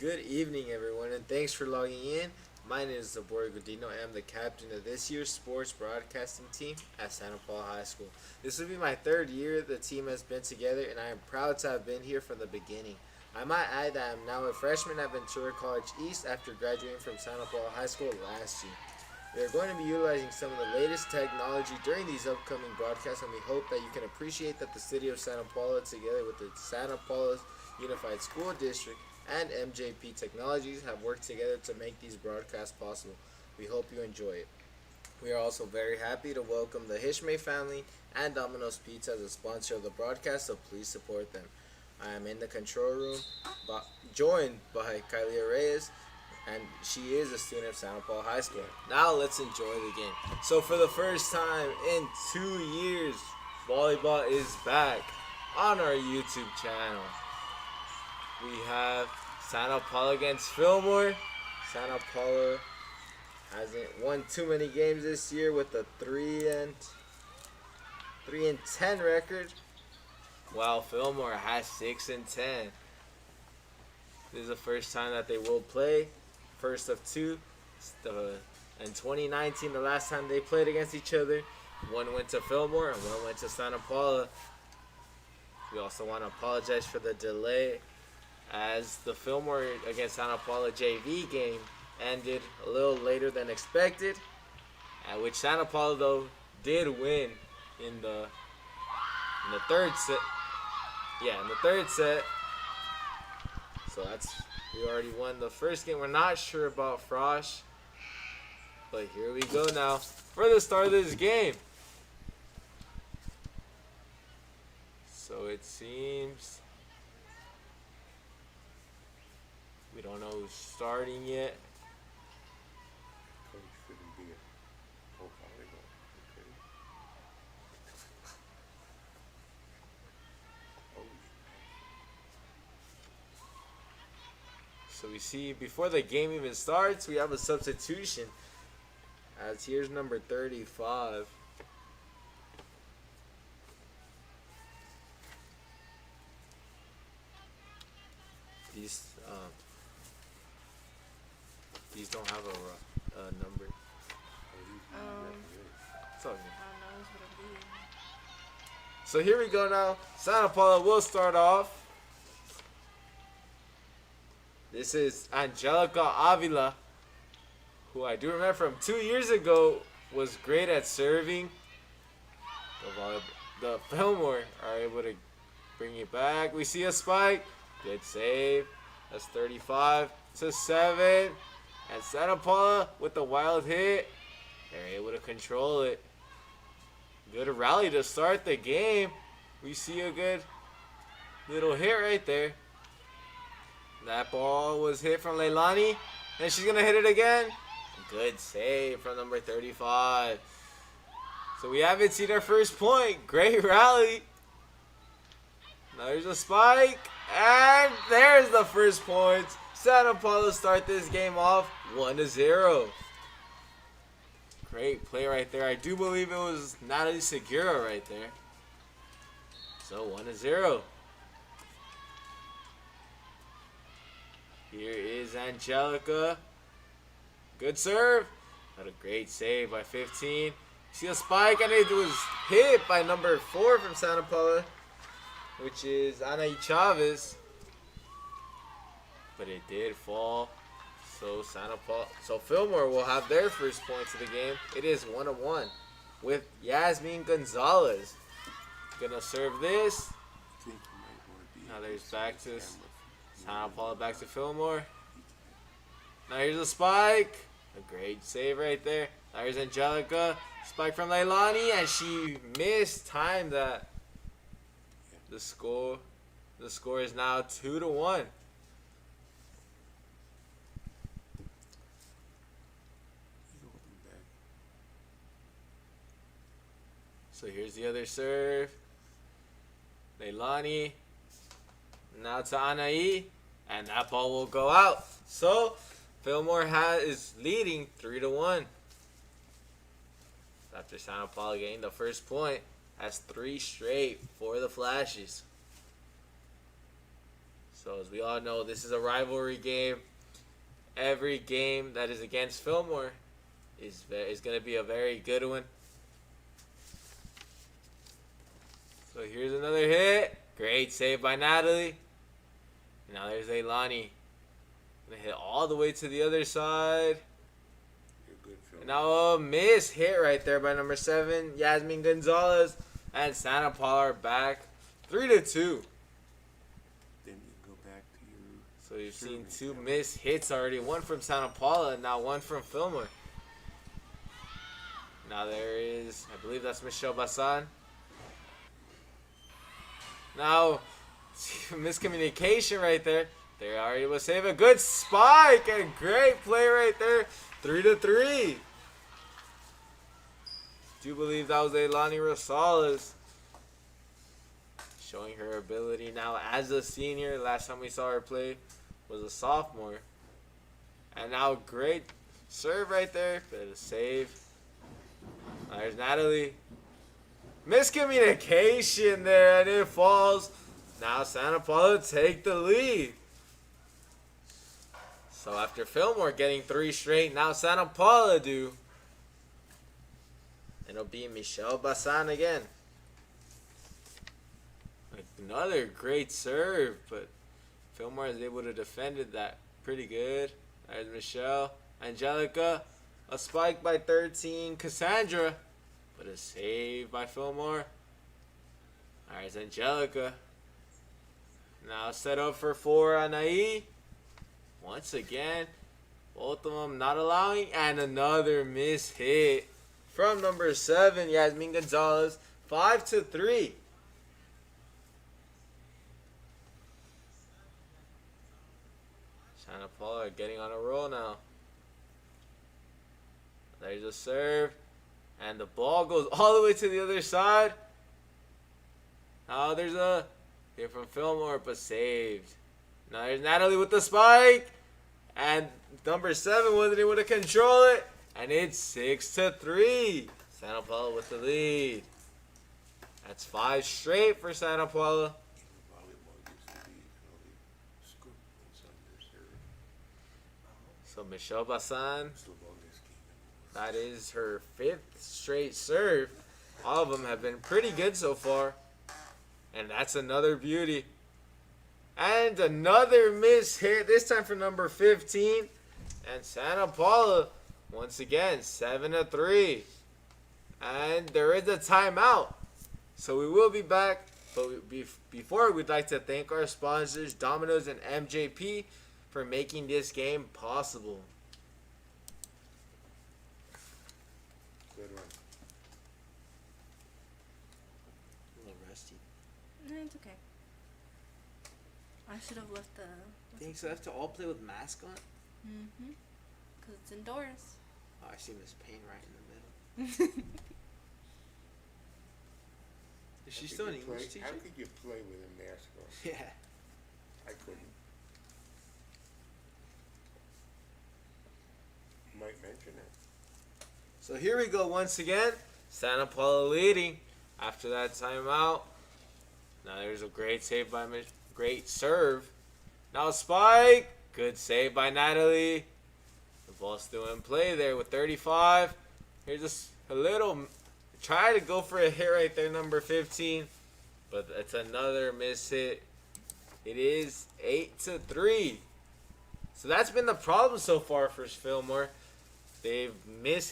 Good evening, everyone, and thanks for logging in. My name is Zabor Godino. I am the captain of this year's sports broadcasting team at Santa Paula High School. This will be my third year the team has been together, and I am proud to have been here from the beginning. I might add that I am now a freshman at Ventura College East after graduating from Santa Paula High School last year. We are going to be utilizing some of the latest technology during these upcoming broadcasts, and we hope that you can appreciate that the city of Santa Paula, together with the Santa Paula Unified School District and MJP Technologies, have worked together to make these broadcasts possible. We hope you enjoy it. We are also very happy to welcome the Hishmay family and Domino's Pizza as a sponsor of the broadcast, so please support them. I am in the control room, joined by Kylia Reyes, and she is a student of Santa Paula High School. Now let's enjoy the game. So for the first time in 2 years, volleyball is back on our YouTube channel. We have Santa Paula against Fillmore. Santa Paula hasn't won too many games this year with a 3-10 record, while Fillmore has 6-10. This is the first time that they will play. First of two. In 2019, the last time they played against each other, one went to Fillmore and one went to Santa Paula. We also want to apologize for the delay, as the Fillmore against Santa Paula JV game ended a little later than expected, at which Santa Paula though did win in the third set. Yeah, in the third set. So we already won the first game. We're not sure about Frosh, but here we go now for the start of this game. So it seems we don't know who's starting yet. So we see before the game even starts, we have a substitution, as here's number 35. These don't have a number. It's all good. So here we go now. Santa Paula will start off. This is Angelica Avila, who I do remember from 2 years ago was great at serving. The Fillmore are able to bring it back. We see a spike. Good save. That's 35 to 7. And Santa Paula with the wild hit. They're able to control it. Good rally to start the game. We see a good little hit right there. That ball was hit from Leilani, and she's going to hit it again. Good save from number 35. So we haven't seen our first point. Great rally. Now there's a spike, and there's the first point. Santa Paula start this game off 1-0. Great play right there. I do believe it was Natalie Segura right there. So 1-0. Here is Angelica. Good serve. What a great save by 15. See a spike, and it was hit by number 4 from Santa Paula, which is Anaí Chavez. But it did fall. So Fillmore will have their first points of the game. It is 1-1 with Yasmin Gonzalez. Gonna serve this. Now there's back to Santa Paula, back to Fillmore. Now here's a spike. A great save right there. Now here's Angelica. Spike from Leilani, and she mistimed that. The score is now 2-1. So here's the other serve. Leilani. Now to Anaí, and that ball will go out. So Fillmore is leading 3-1. After Santa Paula getting the first point, has 3 straight for the Flashes. So as we all know, this is a rivalry game. Every game that is against Fillmore is going to be a very good one. So here's another hit. Great save by Natalie. Now there's Leilani. Gonna hit all the way to the other side. And now a miss hit right there by number 7, Yasmin Gonzalez. And Santa Paula are back 3-2. Then you go back to your. So you've seen 2 missed hits already. One from Santa Paula and now one from Fillmore. Now there is, I believe that's Michelle Bassan. Now, miscommunication right there. They already will save a good spike and great play right there. 3-3. Do believe that was Leilani Rosales showing her ability now as a senior. Last time we saw her play was a sophomore. And now great serve right there, but a save. There's Natalie. Miscommunication there, and it falls. Now Santa Paula take the lead. So after Fillmore getting 3 straight, now Santa Paula do. It'll be Michelle Bassan again. Another great serve, but Fillmore is able to defend that pretty good. There's Michelle. Angelica. A spike by 13, Cassandra. But a save by Fillmore. There's Angelica. Now set up for 4, Anaí. Once again, both of them not allowing. And another miss hit from number 7, Yasmin Gonzalez. 5-3. Santa Paula getting on a roll now. There's a serve. And the ball goes all the way to the other side. Now there's a hit from Fillmore, but saved. Now there's Natalie with the spike. And number 7 wasn't able to control it. And it's 6-3. Santa Paula with the lead. That's 5 straight for Santa Paula. So Michelle Bassan, that is her 5th straight serve. All of them have been pretty good so far. And that's another beauty. And another miss hit, this time for number 15. And Santa Paula, once again, 7-3. And there is a timeout. So we will be back. But before, we'd like to thank our sponsors, Domino's and MJP, for making this game possible. Good one. A little rusty. No, it's okay. I should have left the. Think so? I have to all play with mask on? Because it's indoors. Oh, I see Miss Payne right in the middle. Is she still an English teacher? How could you play with a mask on? Yeah. I couldn't. Might mention it. So here we go once again. Santa Paula leading after that timeout. Now there's a great save by great serve. Now spike. Good save by Natalie. The ball's still in play there with 35. Here's a little try to go for a hit right there, number 15. But it's another miss hit. It is 8-3. So that's been the problem so far for Fillmore. They've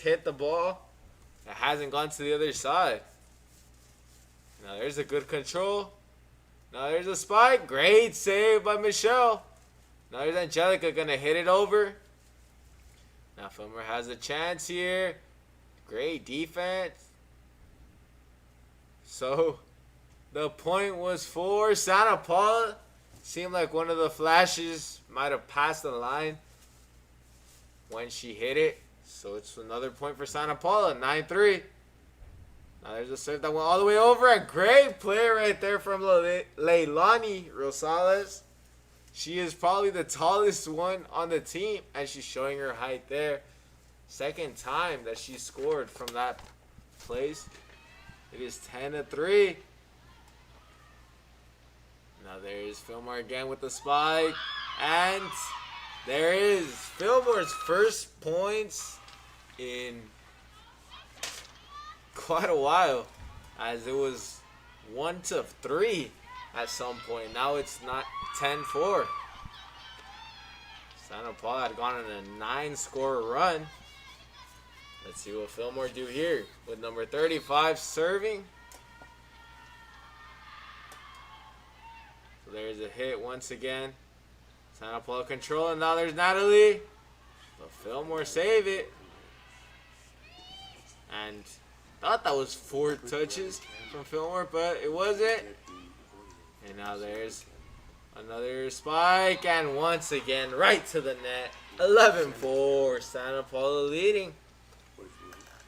hit the ball. It hasn't gone to the other side. Now there's a good control. Now there's a spike. Great save by Michelle. Now there's Angelica going to hit it over. Now Fillmore has a chance here. Great defense. So the point was for Santa Paula. Seemed like one of the flashes might have passed the line when she hit it. So it's another point for Santa Paula, 9-3. Now there's a serve that went all the way over. A great play right there from Leilani Rosales. She is probably the tallest one on the team, and she's showing her height there. Second time that she scored from that place. It is 10-3. Now there's Fillmore again with the spike. And there is Fillmore's first points in quite a while, as it was 1-3 at some point. Now it's not 10-4. Santa Paula had gone on a 9-score run. Let's see what Fillmore do here with number 35 serving. So there's a hit once again. Santa Paula control, and now there's Natalie. But Fillmore save it. And thought that was 4 touches from Fillmore, but it wasn't. And now there's another spike, and once again right to the net. 11-4, Santa Paula leading.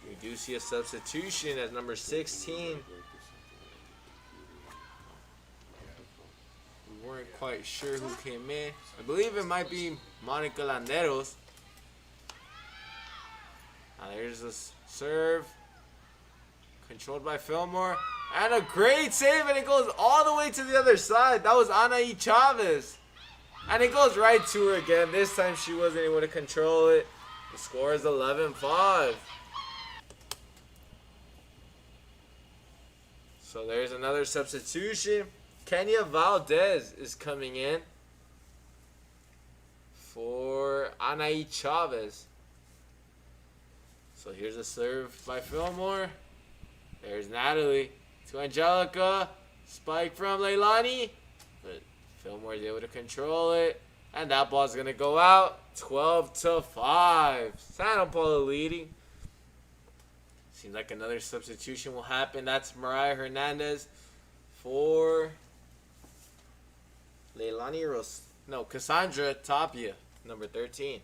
We do see a substitution as number 16. We weren't quite sure who came in. I believe it might be Monica Landeros. Now there's a serve. Controlled by Fillmore. And a great save, and it goes all the way to the other side. That was Anaí Chavez. And it goes right to her again. This time she wasn't able to control it. The score is 11-5. So there's another substitution. Kenya Valdez is coming in for Anaí Chavez. So here's a serve by Fillmore. There's Natalie to Angelica. Spike from Leilani. But Fillmore is able to control it. And that ball's going to go out. 12-5. Santa Paula leading. Seems like another substitution will happen. That's Mariah Hernandez for Cassandra Tapia, number 13.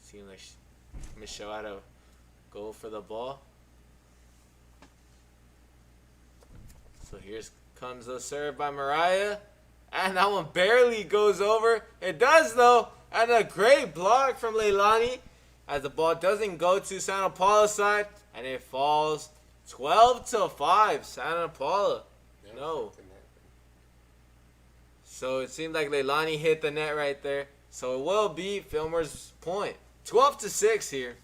Seems like Michelle had to go for the ball. So here comes the serve by Mariah. And that one barely goes over. It does though. And a great block from Leilani as the ball doesn't go to Santa Paula's side. And it falls 12-5. Santa Paula. No. So it seemed like Leilani hit the net right there. So it will be Fillmore's point. 12-6 here.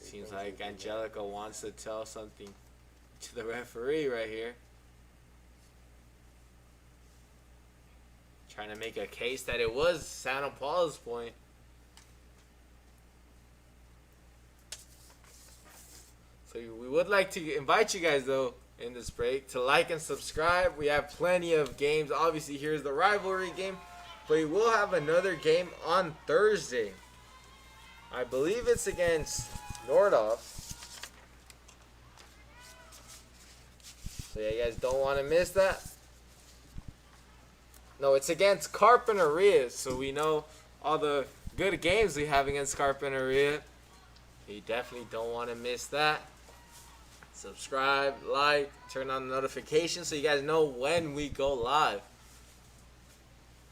Seems like Angelica wants to tell something to the referee right here. Trying to make a case that it was Santa Paula's point. So we would like to invite you guys, though, in this break to like and subscribe. We have plenty of games. Obviously, here's the rivalry game. But we will have another game on Thursday. I believe it's against Nordhoff. So yeah, you guys don't want to miss that. No, it's against Carpinteria. So we know all the good games we have against Carpinteria. You definitely don't want to miss that. Subscribe, like, turn on the notifications so you guys know when we go live.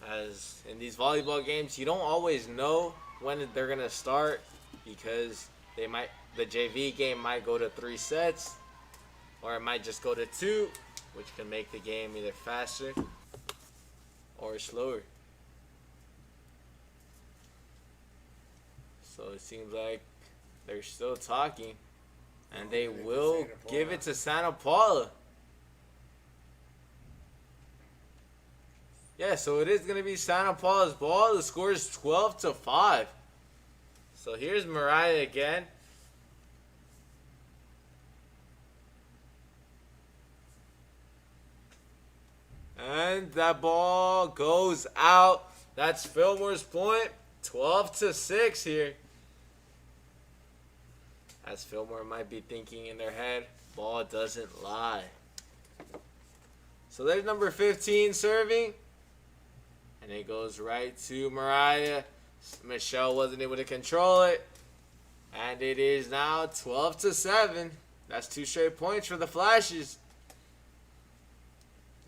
As in these volleyball games, you don't always know when they're gonna start because the JV game might go to 3 sets, or it might just go to 2, which can make the game either faster or slower. So it seems like they're still talking, and they will give it to Santa Paula. Yeah, so it is going to be Santa Paula's ball. The score is 12-5. So here's Mariah again. And that ball goes out. That's Fillmore's point. 12-6 here. As Fillmore might be thinking in their head, ball doesn't lie. So there's number 15 serving. And it goes right to Mariah. Michelle wasn't able to control it. And it is now 12-7. That's 2 straight points for the Flashes.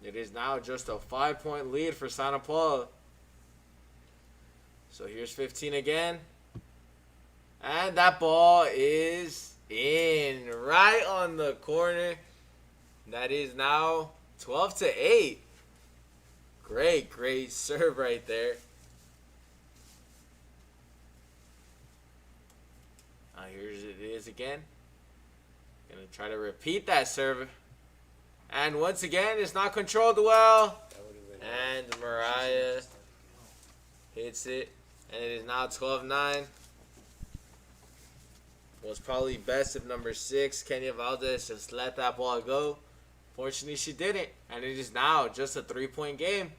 It is now just a 5-point lead for Santa Paula. So here's 15 again. And that ball is in right on the corner. That is now 12-8. Great serve right there. Here it is again. Gonna try to repeat that serve. And once again, it's not controlled well. That would have been And Mariah hits it. And it is now 12-9. Was probably best if number 6, Kenya Valdez, just let that ball go. Fortunately, she didn't. And it is now just a 3-point game.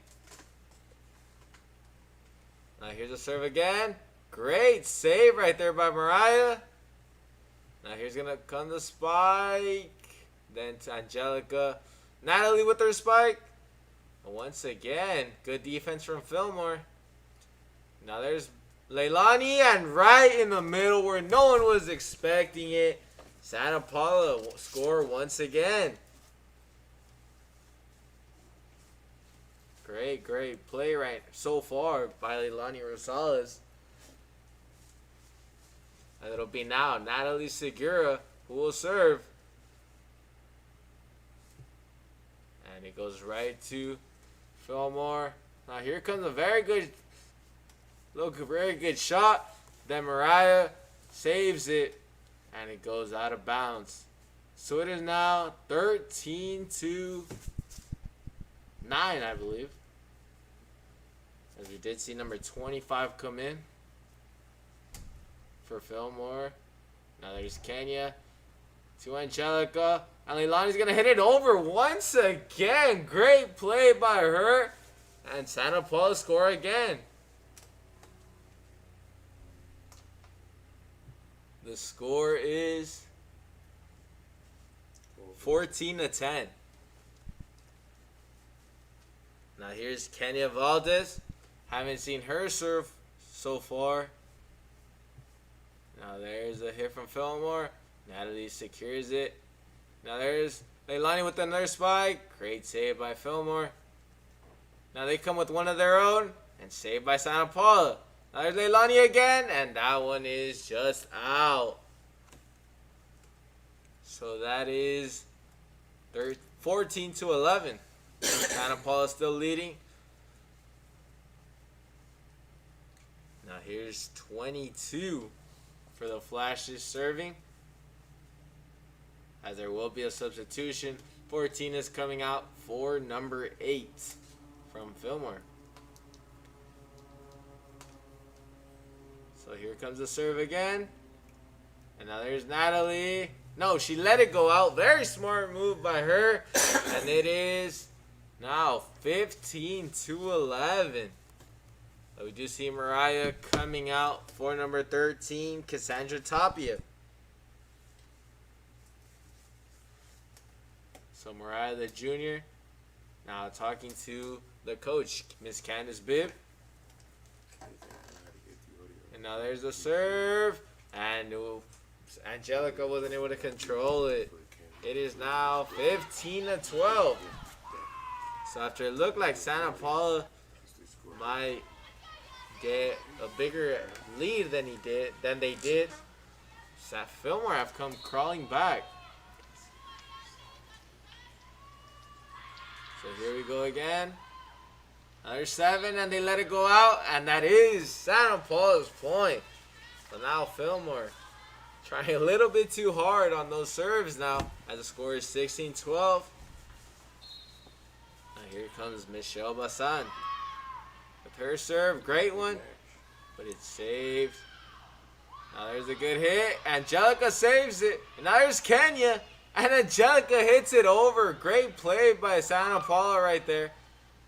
Now here's a serve again. Great save right there by Mariah. Now here's going to come the spike. Then to Angelica. Natalie with her spike. And once again, good defense from Fillmore. Now there's Leilani, and right in the middle where no one was expecting it, Santa Paula score once again. Great play right so far by Leilani Rosales. And it'll be now Natalie Segura who will serve. And it goes right to Fillmore. Now here comes a very good shot. Then Mariah saves it. And it goes out of bounds. So it is now 13-9, I believe. As we did see number 25 come in for Fillmore. Now there's Kenya to Angelica. And Leilani's going to hit it over once again. Great play by her. And Santa Paula score again. The score is 14-10. Now here's Kenya Valdez. Haven't seen her serve so far. Now there's a hit from Fillmore. Natalie secures it. Now there's Leilani with another spike. Great save by Fillmore. Now they come with one of their own. And saved by Santa Paula. Now there's Leilani again. And that one is just out. So that is 14-11. Santa Paula still leading. Now here's 22 for the Flashes serving. As there will be a substitution. 14 is coming out for number 8 from Fillmore. So here comes the serve again. And now there's Natalie. No, she let it go out. Very smart move by her. And it is now 15-11. So we do see Mariah coming out for number 13, Cassandra Tapia. So Mariah the junior now talking to the coach, Miss Candace Bibb. And now there's the serve. And Angelica wasn't able to control it. It is now 15-12. So after it looked like Santa Paula might get a bigger lead than they did, Fillmore have come crawling back. So here we go again. Another 7, and they let it go out, and that is Santa Paula's point. So now Fillmore trying a little bit too hard on those serves now, as the score is 16-12. Now here comes Michelle Bassan with her serve. Great one, but it's saved. Now there's a good hit. Angelica saves it. And now there's Kenya. And Angelica hits it over. Great play by Santa Paula right there.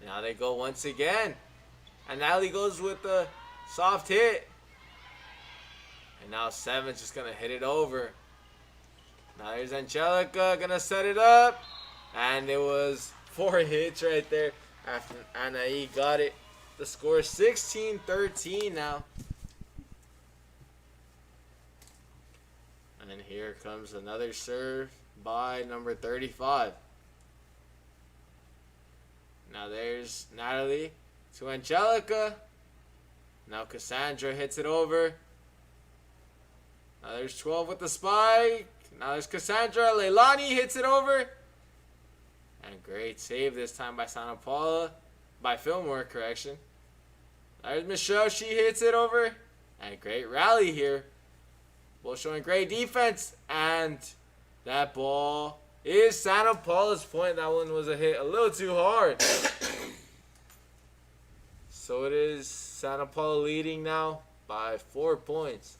Now they go once again. And Natalie goes with the soft hit. And now 7's just going to hit it over. Now there's Angelica going to set it up. And it was 4 hits right there after Anaí got it. The score is 16-13 now. And then here comes another serve by number 35. Now there's Natalie to Angelica. Now Cassandra hits it over. Now there's 12 with the spike. Now there's Cassandra. Leilani hits it over. And great save this time by Santa Paula. By Fillmore, correction. There's Michelle. She hits it over. And great rally here. Both showing great defense. And that ball is Santa Paula's point. That one was a hit a little too hard. So it is Santa Paula leading now by 4 points.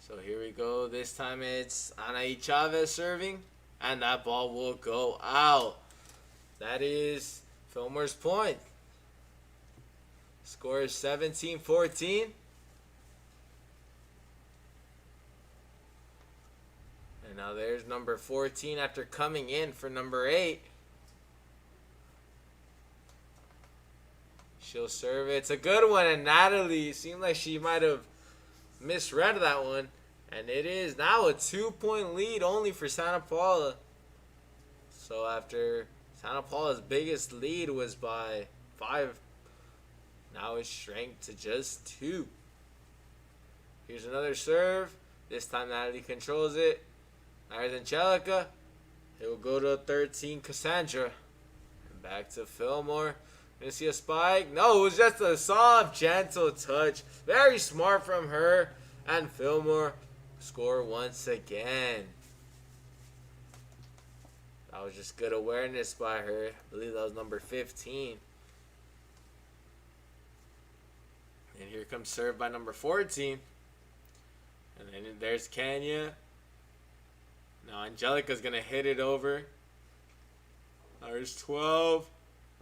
So here we go. This time it's Anaí Chavez serving. And that ball will go out. That is Fillmore's point. Score is 17-14. And now there's number 14 after coming in for number 8. She'll serve it. It's a good one. And Natalie seemed like she might have misread that one. And it is now a 2-point lead only for Santa Paula. So after Santa Paula's biggest lead was by 5, now it's shrank to just 2. Here's another serve. This time Natalie controls it. There's Angelica. It will go to 13, Cassandra. And back to Fillmore. Gonna see a spike. No, it was just a soft, gentle touch. Very smart from her. And Fillmore score once again. That was just good awareness by her. I believe that was number 15. And here comes serve by number 14. And then there's Kenya. Now Angelica's going to hit it over. There's 12.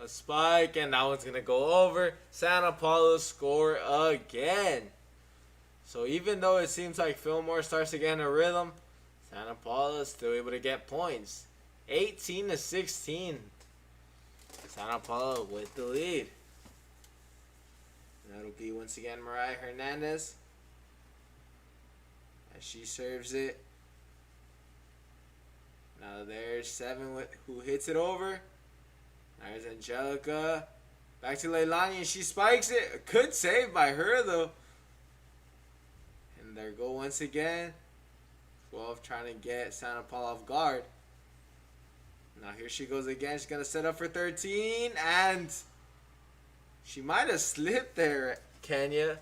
A spike. And that one's going to go over. Santa Paula score again. So even though it seems like Fillmore starts to get in a rhythm, Santa Paula is still able to get points. 18-16. Santa Paula with the lead. That'll be once again Mariah Hernandez. As she serves it. Now there's 7 who hits it over. There's Angelica. Back to Leilani and she spikes it. A good save by her though. And there go once again. 12 trying to get Santa Paula off guard. Now here she goes again. She's going to set up for 13. And she might have slipped there, Kenya.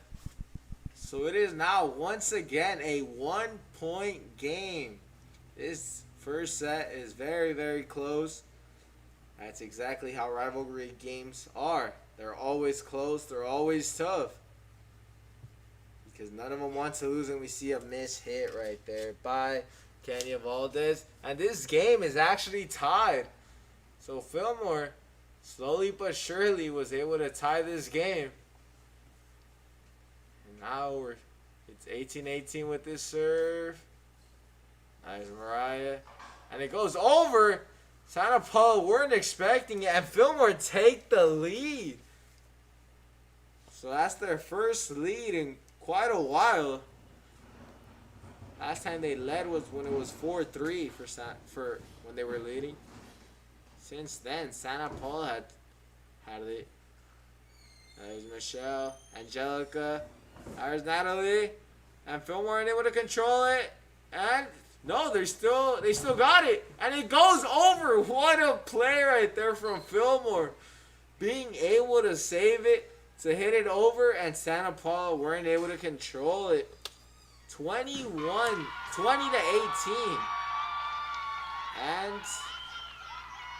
So it is now once again a 1-point game. This first set is very, very close. That's exactly how rivalry games are. They're always close. They're always tough. Because none of them want to lose, and we see a miss hit right there by Kenya Valdez. And this game is actually tied. So Fillmore, slowly but surely, was able to tie this game. And now it's 18-18 with this serve. There's Mariah. And it goes over. Santa Paula weren't expecting it. And Fillmore take the lead. So that's their first lead in quite a while. Last time they led was when it was 4-3 for when they were leading. Since then, Santa Paula had it. There's Michelle, Angelica, there's Natalie, and Fillmore ain't able to control it. And no, they still got it, and it goes over. What a play right there from Fillmore, being able to save it, to hit it over, and Santa Paula weren't able to control it. 20-18. And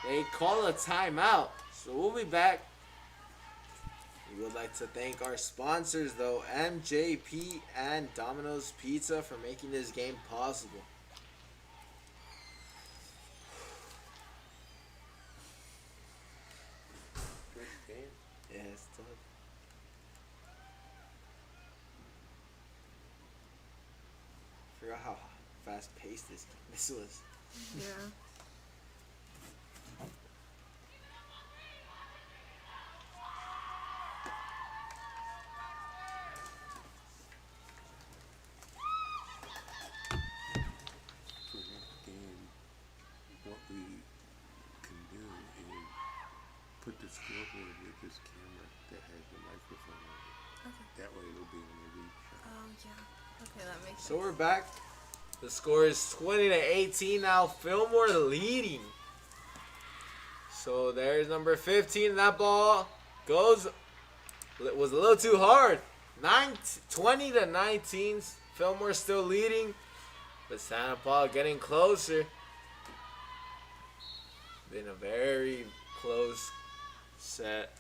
they call a timeout. So we'll be back. We would like to thank our sponsors, though, MJP and Domino's Pizza, for making this game possible. Good game. Yeah, it's tough. I forgot how fast-paced this was. Yeah. For next game, what we can do is put the scoreboard with this camera that has the microphone on it. Okay. That way it'll be in the reach. Oh, yeah. Okay, that makes So sense. we're back. The score is 20-18 now. Fillmore leading. So there's number 15. That ball goes. It was a little too hard. 20-19. Fillmore still leading. But Santa Paula getting closer. Been a very close set.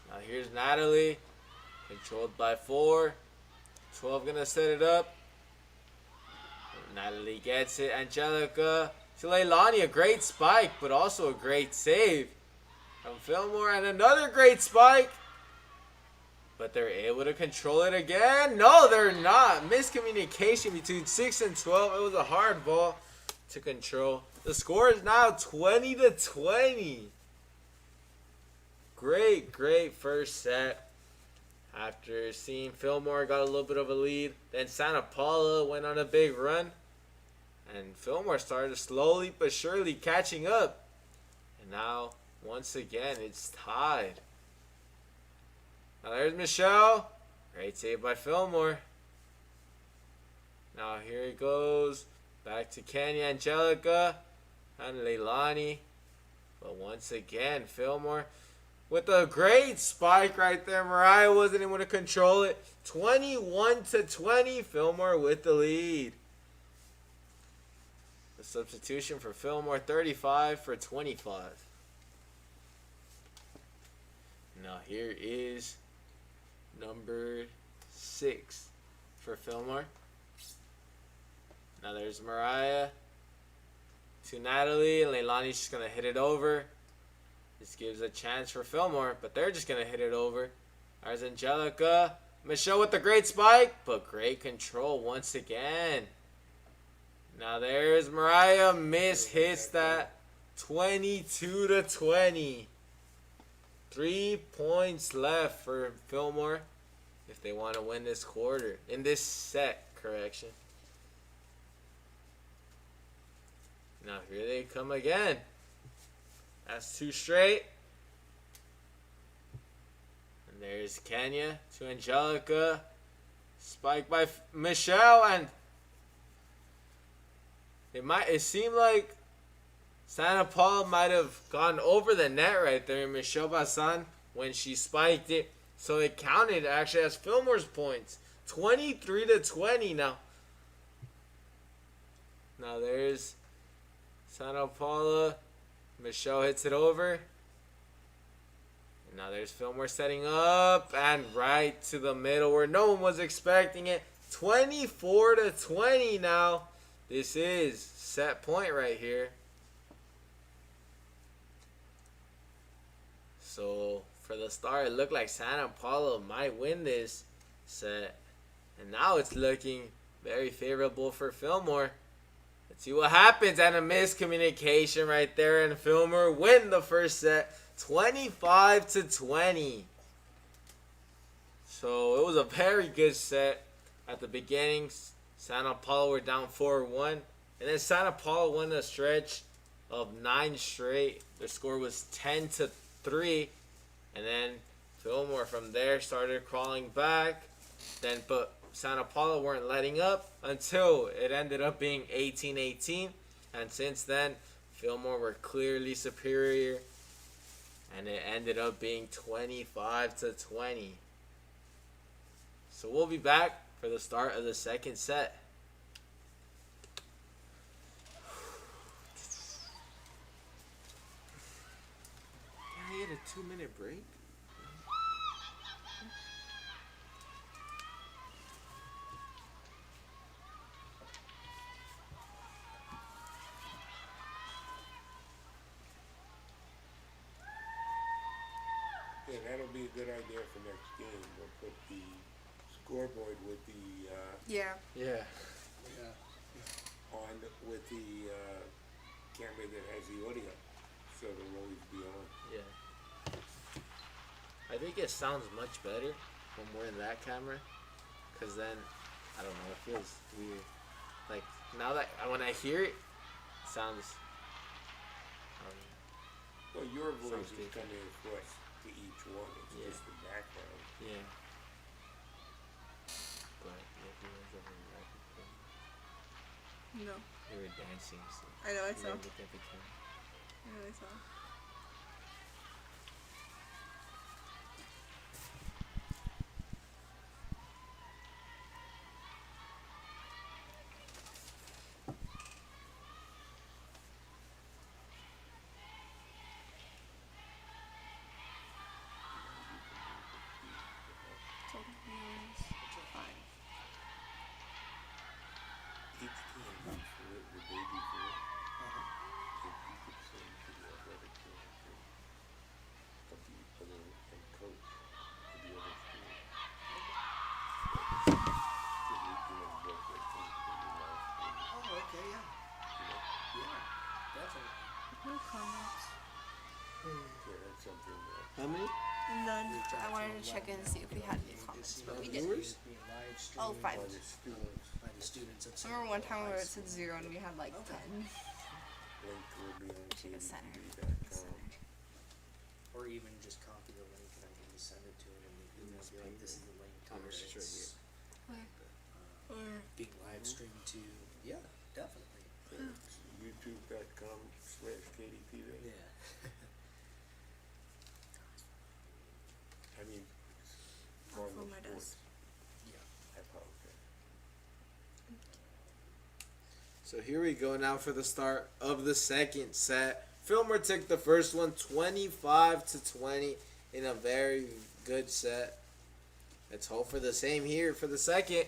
Now here's Natalie. Controlled by 4. 12 gonna set it up. Natalie gets it. Angelica to Leilani. A great spike, but also a great save from Fillmore. And another great spike. But they're able to control it again. No, they're not. Miscommunication between 6 and 12. It was a hard ball to control. The score is now 20-20. Great first set. After seeing Fillmore got a little bit of a lead, then Santa Paula went on a big run. And Fillmore started slowly but surely catching up. And now, once again, it's tied. Now there's Michelle. Great save by Fillmore. Now here it goes. Back to Kenya, Angelica, and Leilani. But once again, Fillmore with a great spike right there. Mariah wasn't able to control it. 21-20. Fillmore with the lead. The substitution for Fillmore, 35 for 25. Now here is number 6 for Fillmore. Now there's Mariah to Natalie. And Leilani's just going to hit it over. This gives a chance for Fillmore, but they're just going to hit it over. There's Angelica. Michelle with the great spike, but great control once again. Now there's Mariah. Hits that. 22-20. 3 points left for Fillmore if they want to win this quarter. In this set, correction. Now here they come again. That's 2 straight. And there's Kenya to Angelica. Spike by Michelle, and it seemed like Santa Paula might have gone over the net right there, Michelle Bassan, when she spiked it. So it counted actually as Fillmore's points. 23-20 now. Now there's Santa Paula. Michelle hits it over. And now there's Fillmore setting up. And right to the middle where no one was expecting it. 24-20 now. This is set point right here. So for the start, it looked like Santa Paula might win this set. And now it's looking very favorable for Fillmore. Let's see what happens. And a miscommunication right there. And Fillmore win the first set 25-20. So it was a very good set. At the beginning, Santa Paula were down 4-1. And then Santa Paula won a stretch of 9 straight. Their score was 10-3. And then Fillmore from there started crawling back. But Santa Paula weren't letting up until it ended up being 18-18. And since then, Fillmore were clearly superior. And it ended up being 25-20. So we'll be back for the start of the second set. I had a 2-minute break. Yeah, that'll be a good idea for next game. We'll put the scoreboard with the Yeah. Yeah. on with the camera that has the audio, so it'll always be on. Yeah. I think it sounds much better when we're in that camera. Because then, I don't know, it feels weird. Like, now that when I hear it, it sounds... Well, your voice is Something. coming across to each one. It's Yeah. just the background. Yeah. But yeah, he was over in rapid play. No. They were dancing, so I know, I he saw. looked at the camera. I know, I saw. Total meals. 5. Each team before it, the day before, if you could send to the athletic director of the other and coach of the other school. Because we both their teams can be last year. Oh, okay, yeah. You know? Yeah, definitely. No comments. Yeah, that's something that How many? None. Reach out I wanted to them, check in let and see if them we know, had you any know, comments, just, but we you know, didn't. viewers? it's being live Oh, streamed 5. by the students by the students at I remember one time High where it School. said 0 and we had like Okay. 10. link will be on Check the center. KDTV.com. Or even just copy the link and I can just send it to them and they can Yes, be like, this is the link to How where much it's is being live streamed to. Yeah, definitely. YouTube.com/KDTV. Yeah. I mean, I'll Volleyball phone my sports. desk. I apologize. So here we go now for the start of the second set. Fillmore took the first one 25-20 in a very good set. Let's hope for the same here for the second.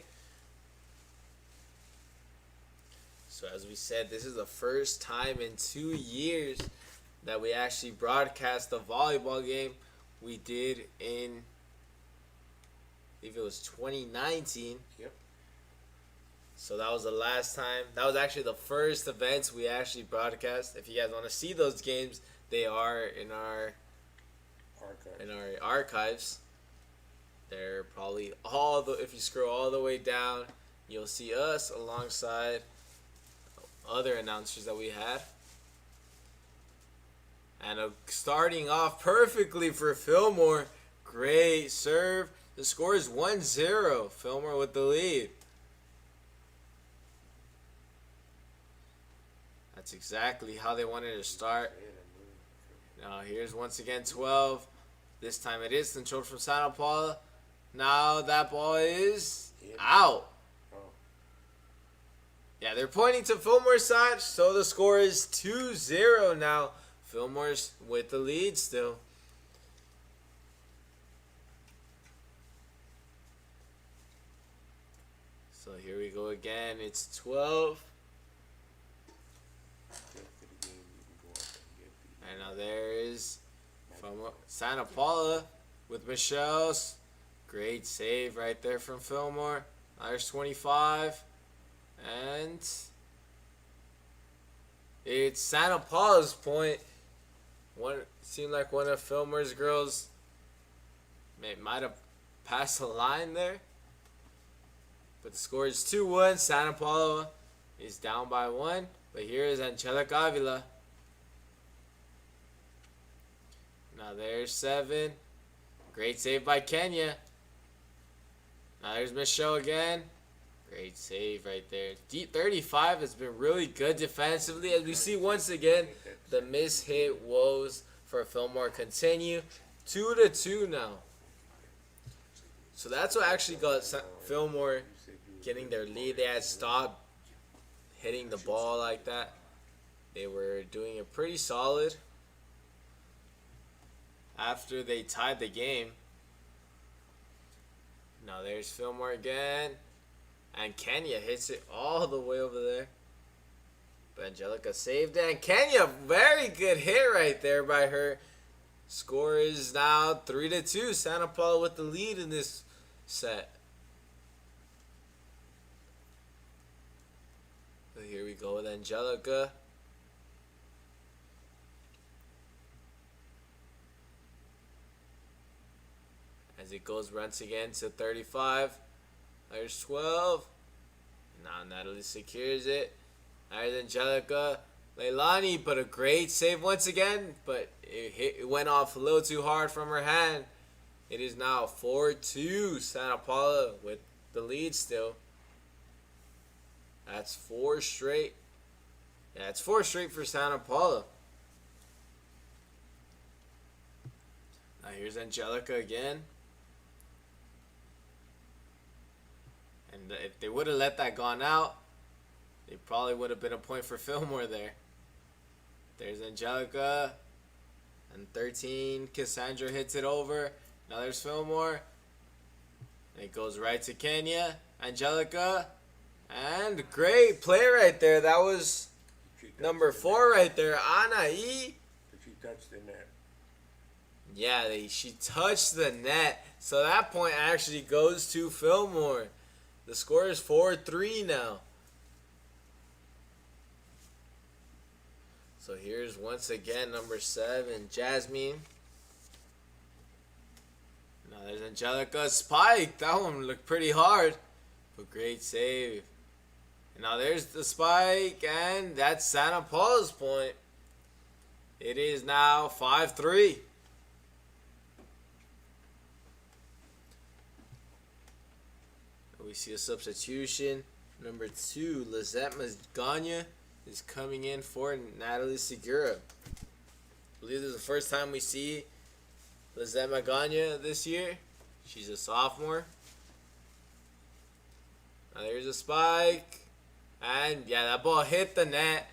So as we said, this is the first time in 2 years that we actually broadcast a volleyball game. We did in, I believe it was 2019. Yep. So that was the last time. That was actually the first events we actually broadcast. If you guys want to see those games, they are in our archives. They're probably if you scroll all the way down, you'll see us alongside other announcers that we had. And starting off perfectly for Fillmore. Great serve. The score is 1-0. Fillmore with the lead. That's exactly how they wanted to start. Now here's once again 12. This time it is controlled from Santa Paula. Now that ball is out. Oh, Yeah, they're pointing to Fillmore's side, so the score is 2-0 now. Fillmore's with the lead still. So here we go again. It's 12. after the game, you can go up and get the. And now there is from Santa Paula with Michelle's. Great save right there from Fillmore. There's 25. And it's Santa Paula's point. Seemed like one of Fillmore's girls might have passed the line there. But the score is 2-1. Santa Paula is down by 1. But here is Angelica Avila. Now there's 7. Great save by Kenya. Now there's Michelle again. Great save right there. Deep 35 has been really good defensively. As we see once again, the miss-hit woes for Fillmore continue. 2-2 now. So that's what actually got Fillmore getting their lead. They had stopped hitting the ball like that. They were doing it pretty solid after they tied the game. Now there's Fillmore again. And Kenya hits it all the way over there. But Angelica saved it. And Kenya, very good hit right there by her. Score is now 3-2. Santa Paula with the lead in this set. So here we go with Angelica. As it goes once again to 35. There's 12. Now Natalie secures it. There's Angelica. Leilani, but a great save once again. But it went off a little too hard from her hand. It is now 4-2. Santa Paula with the lead still. That's 4 straight. Yeah, it's 4 straight for Santa Paula. Now here's Angelica again. And if they would have let that gone out, they probably would have been a point for Fillmore there. There's Angelica. And 13, Cassandra hits it over. Now there's Fillmore. And it goes right to Kenya. Angelica. And great play right there. That was number 4 right there. Anai. But she touched the net. Yeah, she touched the net. So that point actually goes to Fillmore. The score is 4-3 now. So here's once again number 7, Jasmine. Now there's Angelica. Spike. That one looked pretty hard. But great save. And now there's the spike. And that's Santa Paula's point. It is now 5-3. We see a substitution. Number 2, Lizette Magana is coming in for Natalie Segura. I believe this is the first time we see Lizette Magana this year. She's a sophomore. Now there's a spike. And yeah, that ball hit the net.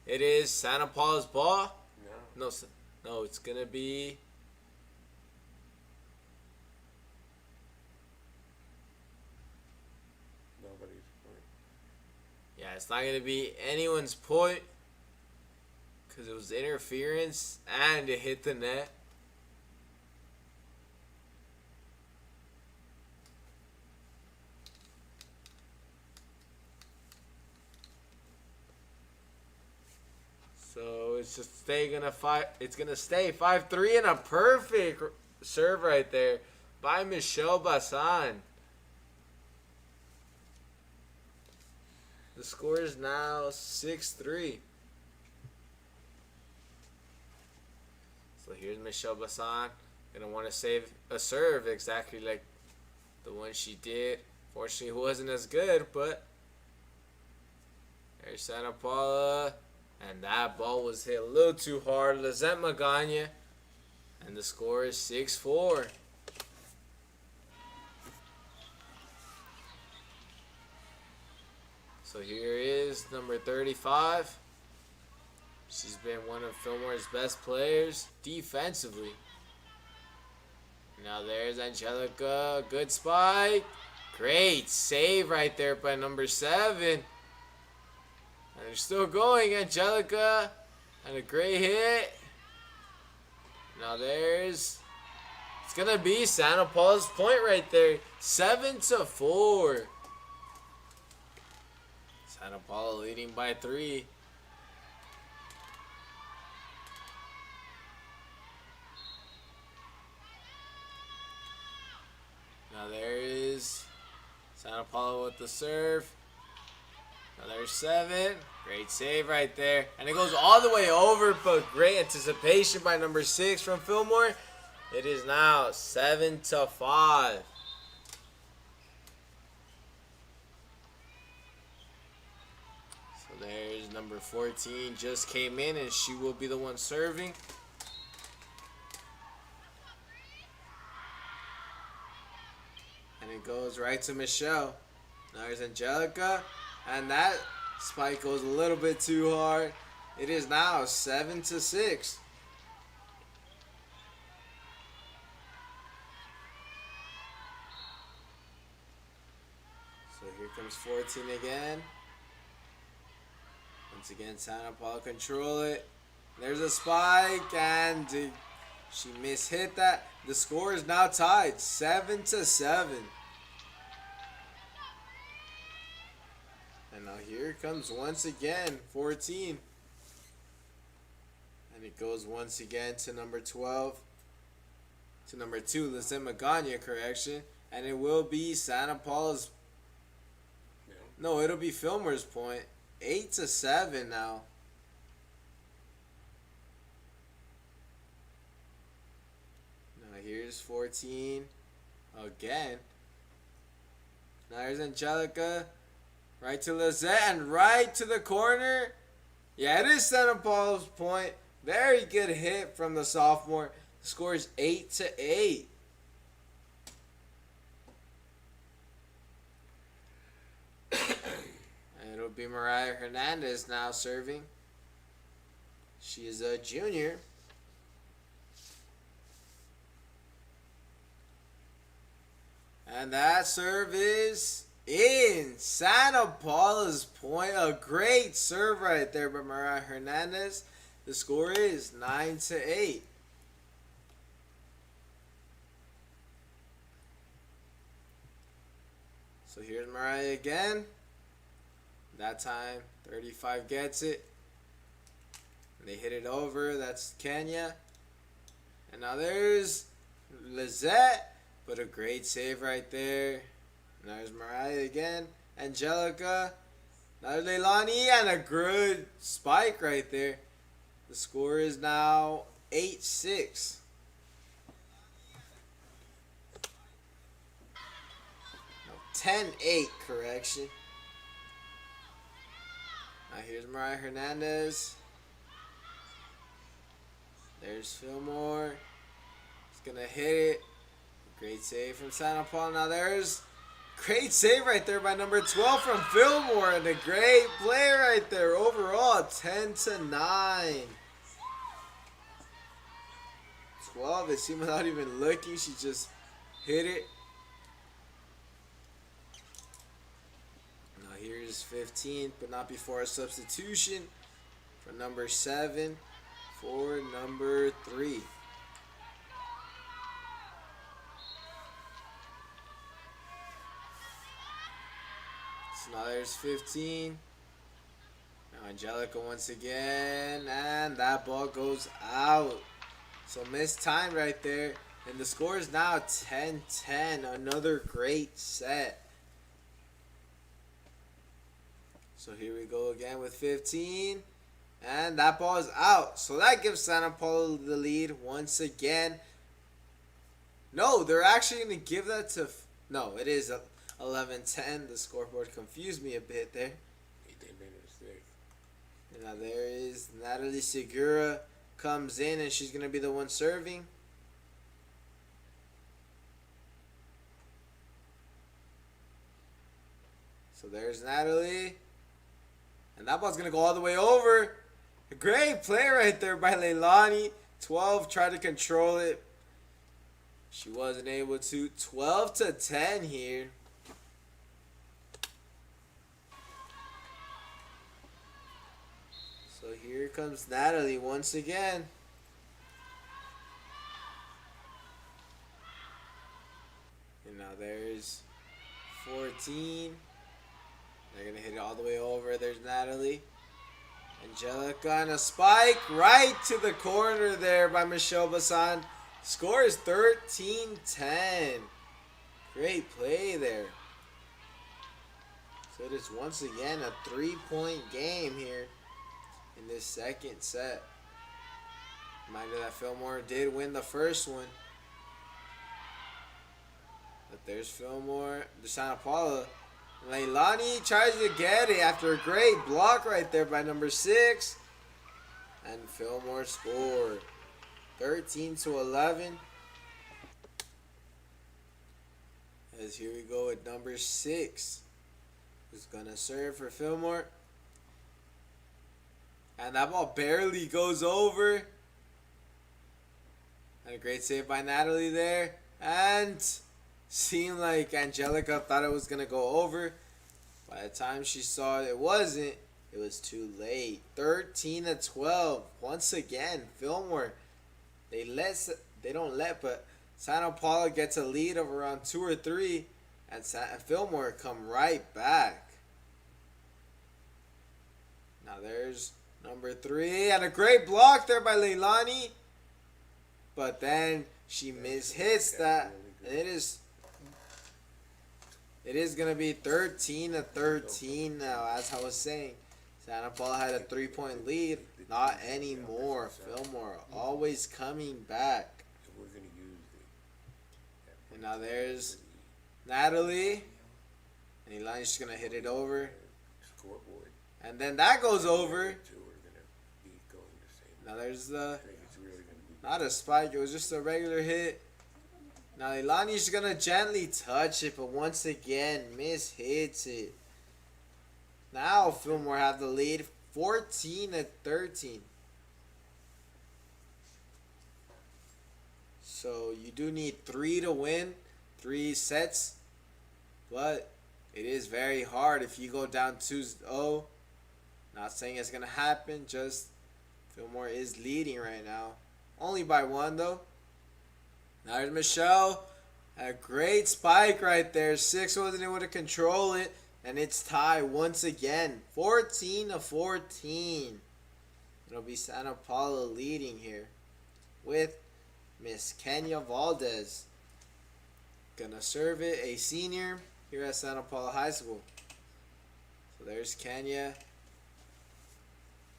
It is Santa Paula's ball. No, it's going to be... Nobody's point. Yeah, it's not going to be anyone's point because it was interference and it hit the net. So it's just it's gonna stay 5-3 and a perfect serve right there by Michelle Bassan. The score is now 6-3. So here's Michelle Bassan. Gonna want to save a serve exactly like the one she did. Fortunately, it wasn't as good, but there's Santa Paula. And that ball was hit a little too hard. Lizette Magana. And the score is 6-4. So here is number 35. She's been one of Fillmore's best players defensively. Now there's Angelica. Good spike. Great save right there by number 7. And they're still going, Angelica. And a great hit. Now there's... It's going to be Santa Paula's point right there. 7-4. Santa Paula leading by 3. Now there is Santa Paula with the serve. Now there's 7. Great save right there. And it goes all the way over, but great anticipation by number 6 from Fillmore. It is now 7-5. So there's number 14 just came in, and she will be the one serving. And it goes right to Michelle. Now there's Angelica. And that spike goes a little bit too hard. It is now 7-6. So here comes 14 again. Once again, Santa Paula control it. There's a spike, and she mishit that. The score is now tied, 7-7. And now here comes once again 14. And it goes once again to number 12. To number 2, Lizette Magana, correction. And it will be Santa Paula's. Yeah. No, it'll be Fillmore's point. 8-7 now. there's 14 again. Now there's Angelica. Right to Lizette and right to the corner. Yeah, it is Santa Paula's point. Very good hit from the sophomore. The score is 8-8. And it'll be Mariah Hernandez now serving. She is a junior. And that serve is in. Santa Paula's point. A great serve right there by Mariah Hernandez. The score is 9-8. So here's Mariah again. That time, 35 gets it. And they hit it over. That's Kenya. And now there's Lizette. But a great save right there. And there's Mariah again. Angelica. Now Leilani and a good spike right there. The score is now 8-6. No, 10-8 correction. Now here's Mariah Hernandez. There's Fillmore. He's going to hit it. Great save from Santa Paula. Now there's great save right there by number 12 from Fillmore. And a great play right there. Overall, 10-9. 12, it seemed without even looking. She just hit it. Now here's 15, but not before a substitution for number 7 for number 3. So now there's 15. Now Angelica once again, and that ball goes out. So missed time right there. And the score is now 10-10. Another great set. So here we go again with 15. And that ball is out. So that gives Santa Paula the lead once again. No, they're actually going to give that to... No, it is 11-10. The scoreboard confused me a bit there. They made a mistake. And now there is Natalie Segura comes in, and she's going to be the one serving. So there's Natalie. And that ball's going to go all the way over. A great play right there by Leilani. 12 tried to control it. She wasn't able to. 12-10 here. So here comes Natalie once again. And now there's 14. They're going to hit it all the way over. There's Natalie. Angelica and a spike right to the corner there by Michelle Bassan. Score is 13-10. Great play there. So it is once again a 3-point game here in this second set. Reminder that Fillmore did win the first one. But there's Fillmore, the Santa Paula. Leilani tries to get it after a great block right there by number 6. And Fillmore scored 13-11. As here we go with number 6. Who's going to serve for Fillmore. And that ball barely goes over. And a great save by Natalie there. And seemed like Angelica thought it was going to go over. By the time she saw it wasn't, it was too late. 13-12. Once again, Fillmore, they don't let, but Santa Paula gets a lead of around 2 or 3, and Fillmore come right back. Now there's number 3, and a great block there by Leilani. But then she mishits that, and it is going to be 13-13 now, as I was saying. Santa Paula had a 3-point lead. Not anymore. Fillmore always coming back. And we're going to use Now there's Natalie. And Elani's just going to hit it over. Scoreboard. And then that goes over. The two are gonna be going the same. Now there's the, I think it's really gonna be. not a spike, it was just a regular hit. Now Elani's going to gently touch it, but once again, Miss hits it. Now Fillmore have the lead, 14-13. So you do need 3 to win, 3 sets. But it is very hard if you go down 2-0. Not saying it's going to happen, just Fillmore is leading right now. Only by 1 though. Now there's Michelle. A great spike right there. 6 wasn't able to control it. And it's tied once again. 14-14. It'll be Santa Paula leading here. With Miss Kenya Valdez. Gonna serve it, a senior here at Santa Paula High School. So there's Kenya.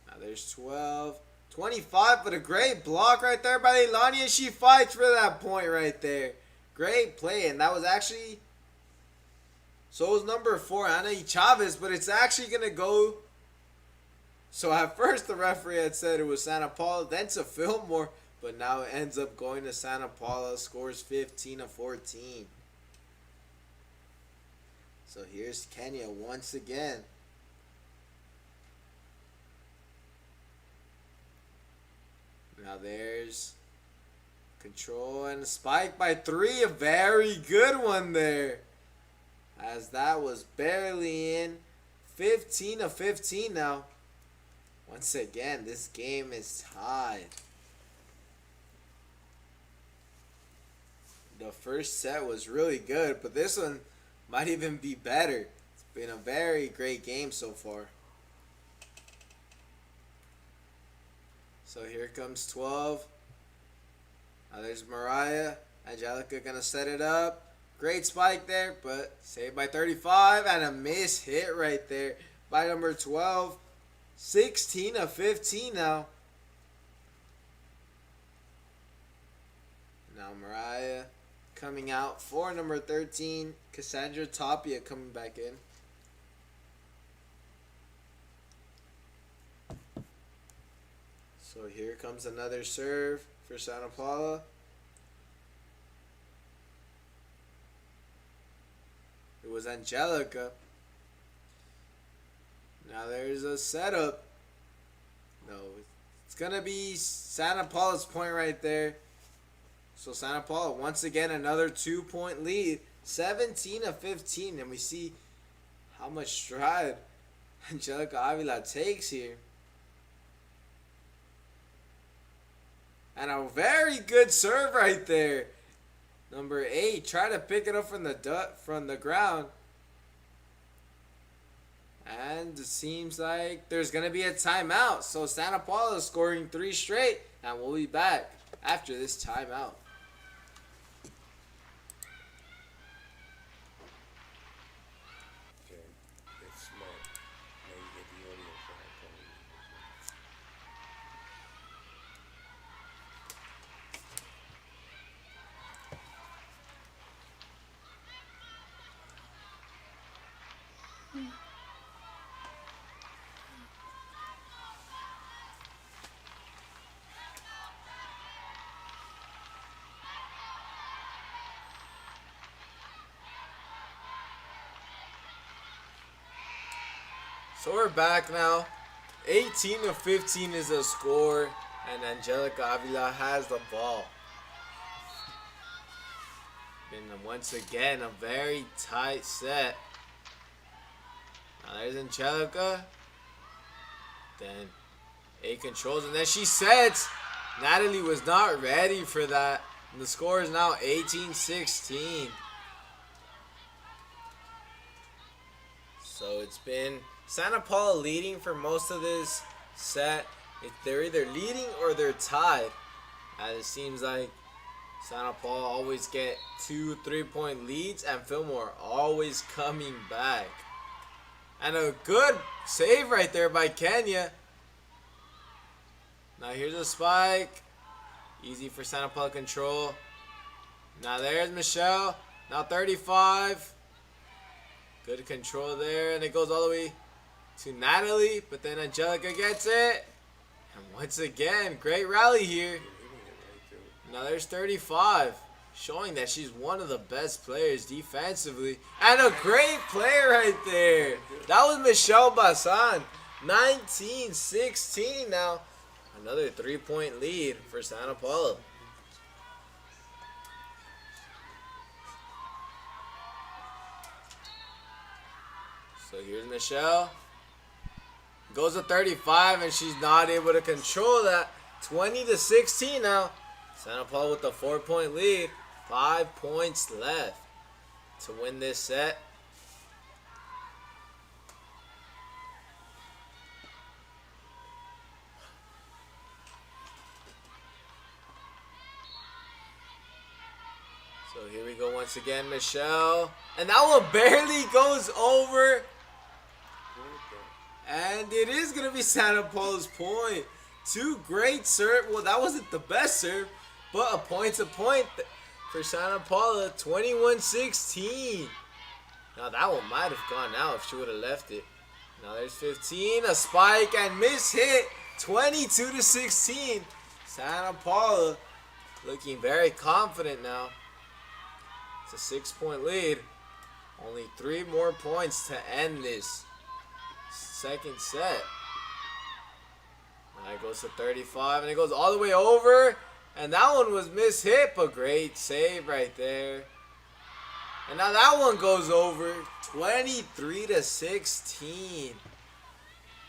Now there's 12. 25, but a great block right there by Leilani, and she fights for that point right there. Great play, and that was actually, so it was number 4, Ana Chavez, but it's actually going to go, so at first the referee had said it was Santa Paula, then to Fillmore, but now it ends up going to Santa Paula, scores 15-14. So here's Kenya once again. Now there's control and a spike by 3. A very good one there. As that was barely in. 15-15 now. Once again, this game is tied. The first set was really good, but this one might even be better. It's been a very great game so far. So here comes 12. Now there's Mariah. Angelica gonna set it up. Great spike there, but saved by 35. And a miss hit right there by number 12. 16-15 now. Now Mariah coming out for number 13. Cassandra Tapia coming back in. So here comes another serve for Santa Paula. It was Angelica. Now there's a setup. No, it's going to be Santa Paula's point right there. So Santa Paula, once again, another 2-point lead. 17-15. And we see how much stride Angelica Avila takes here. And a very good serve right there. Number 8, try to pick it up from the ground. And it seems like there's going to be a timeout. So Santa Paula is scoring 3 straight. And we'll be back after this timeout. Okay, it's smart. Now you get the audio for that coming. So we're back now. 18-15 is the score, and Angelica Avila has the ball. And once again, a very tight set. Now there's Angelica. Then A controls, and then she sets. Natalie was not ready for that. And the score is now 18-16. So it's been Santa Paula leading for most of this set. They're either leading or they're tied. As it seems like Santa Paula always get 2 3-point leads, and Fillmore always coming back. And a good save right there by Kenya. Now here's a spike. Easy for Santa Paula control. Now there's Michelle. Now 35. Good control there, and it goes all the way to Natalie, but then Angelica gets it. And once again, great rally here. You're hitting it right there. Now there's 35, showing that she's one of the best players defensively. And a great player right there. That was Michelle Bassan. 19-16 now. Another 3-point lead for Santa Paula. So here's Michelle. Goes to 35, and she's not able to control that. 20-16 now. Santa Paula with the 4-point lead. 5 points left to win this set. So here we go once again, Michelle. And that one barely goes over. And it is going to be Santa Paula's point. Two great serve. Well, that wasn't the best serve, but a point for Santa Paula. 21-16. Now that one might have gone out if she would have left it. Now there's 15. A spike and miss hit. 22-16. Santa Paula looking very confident now. It's a 6-point lead. Only 3 more points to end this second set. Now it goes to 35, and it goes all the way over. And that one was mishit, but great save right there. And now that one goes over. 23-16.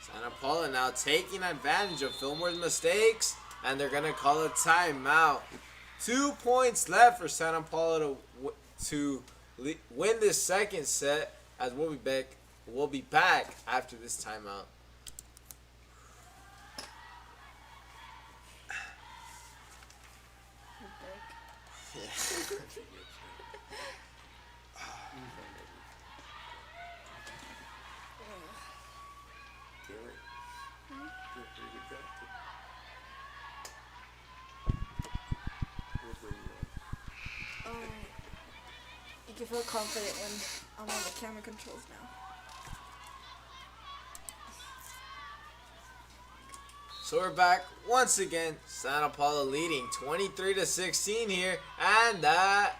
Santa Paula now taking advantage of Fillmore's mistakes, and they're gonna call a timeout. 2 points left for Santa Paula to win this second set. As we'll be back after this timeout. You can feel confident when I'm on the camera controls now. So we're back once again. Santa Paula leading 23-16 here, and that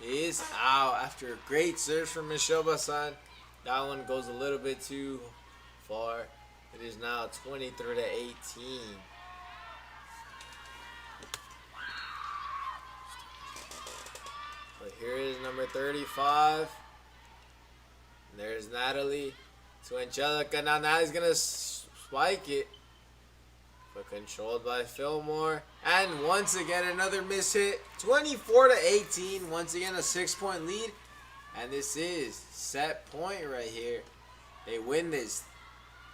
is out after a great serve from Michelle Bassan. That one goes a little bit too far. It is now 23-18. But here is number 35. And there's Natalie to Angelica. Now Natalie's gonna spike it, but controlled by Fillmore. And once again, another miss hit. 24-18. Once again, a 6-point lead. And this is set point right here. They win this.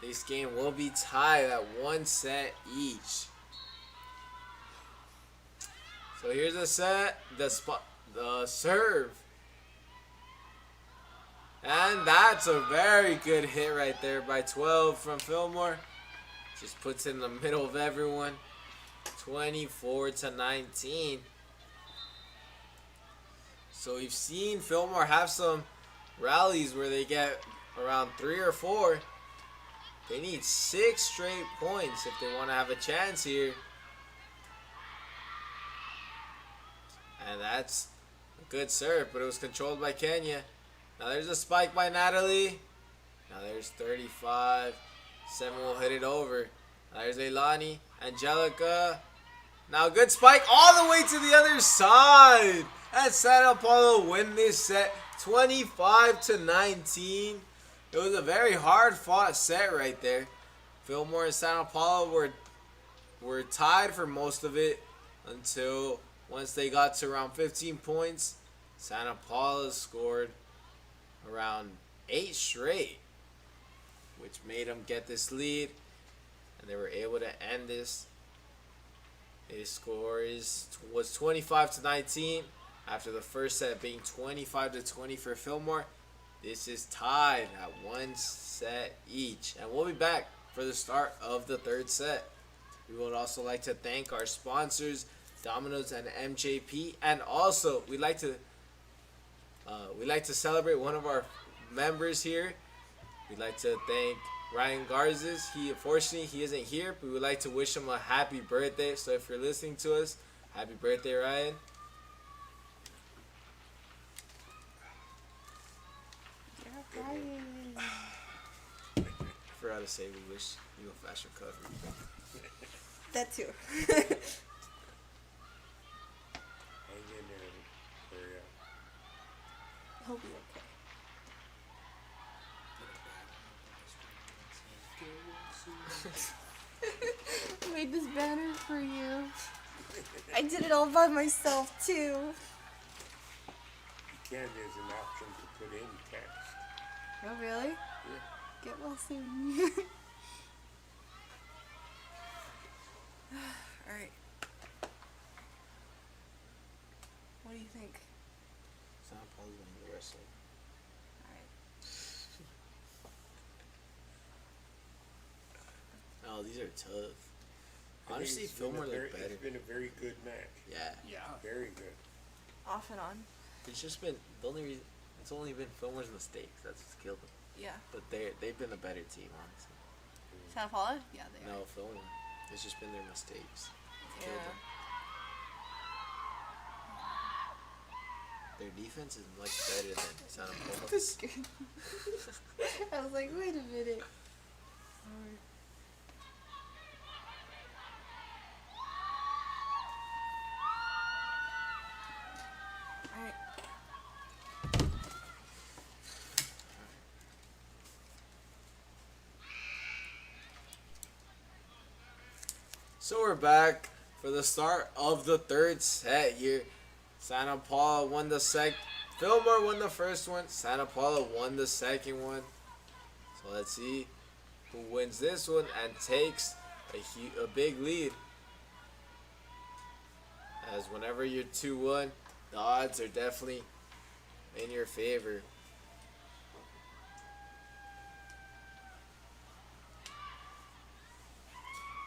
This game will be tied at 1 set each. So here's the set. The serve. And that's a very good hit right there by 12 from Fillmore. Just puts it in the middle of everyone. 24-19. So we've seen Fillmore have some rallies where they get around 3 or 4. They need 6 straight points if they want to have a chance here. And that's a good serve, but it was controlled by Kenya. Now there's a spike by Natalie. Now there's 35. 7 will hit it over. Now there's Leilani. Angelica. Now good spike all the way to the other side. And Santa Paula win this set 25-19. It was a very hard fought set right there. Fillmore and Santa Paula were tied for most of it until once they got to around 15 points. Santa Paula scored around 8 straight, which made them get this lead, and they were able to end this. His score was 25-19 after the first set being 25-20 for Fillmore. This is tied at 1 set each, and we'll be back for the start of the third set. We would also like to thank our sponsors, Domino's and MJP, and also we'd like to We'd like to celebrate one of our members here. We'd like to thank Ryan Garzes. Unfortunately he isn't here, but we would like to wish him a happy birthday. So if you're listening to us, happy birthday, Ryan. You're crying. I forgot to say we wish you a fast recovery. That too. Hang in there and hurry up. He'll be okay. I made this banner for you. I did it all by myself too. You can, there's an option to put in text. Oh really? Yeah. Get well soon. Alright. What do you think? Santa Paula's winning the wrestling. Alright. Oh, these are tough. I think Honestly, it's been Fillmore a look very- better. It's been a very good match. Yeah, Yeah. Very good. Off and on. it's just been the only reason. It's only been Fillmore's mistakes that's what's killed them. Yeah. But they've been a better team, honestly. Santa Paula? Yeah, they No, Fillmore. It's just been their mistakes. are. Killed Yeah. them. Their defense is much better than Santa Paula's. I was like, wait a minute. Sorry. Alright. So we're back for the start of the third set here. Santa Paula won the Fillmore won the first one. Santa Paula won the second one. So let's see who wins this one and takes a big lead. As whenever you're 2-1, the odds are definitely in your favor.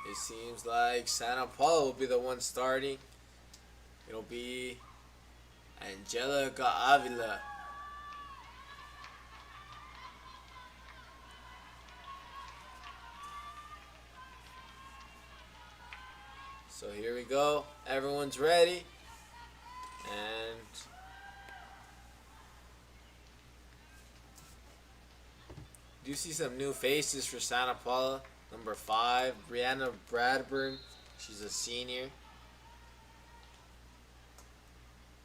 It seems like Santa Paula will be the one starting. It'll be Angelica Avila. So here we go. Everyone's ready. And do see some new faces for Santa Paula. Number 5, Brianna Bradburn. She's a senior.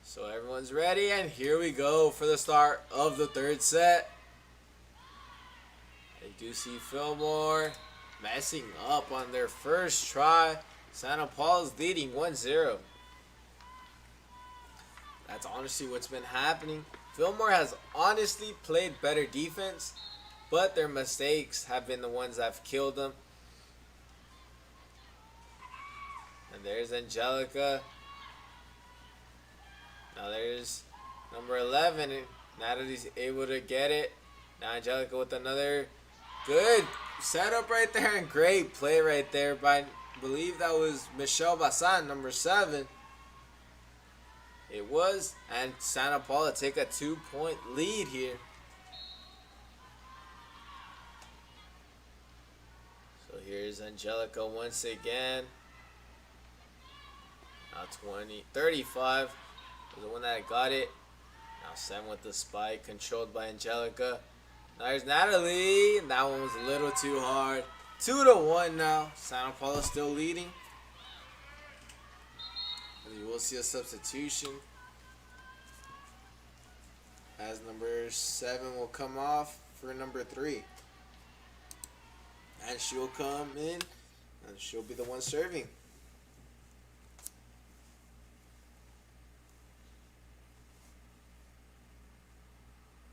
So everyone's ready, and here we go for the start of the third set. I do see Fillmore messing up on their first try. Santa Paula's leading 1-0. That's honestly what's been happening. Fillmore has honestly played better defense, but their mistakes have been the ones that have killed them. And there's Angelica. Now there's number 11. Natalie's able to get it. Now Angelica with another good setup right there, and great play right there by, I believe that was Michelle Bassan, number 7. It was, and Santa Paula take a 2-point lead here. So here's Angelica once again. Now 35 was the one that got it. Now 7 with the spike, controlled by Angelica. Now here's Natalie. That one was a little too hard. 2-1 now. Santa Paula still leading. And you will see a substitution, as number 7 will come off for number 3. And she'll come in, and she'll be the one serving.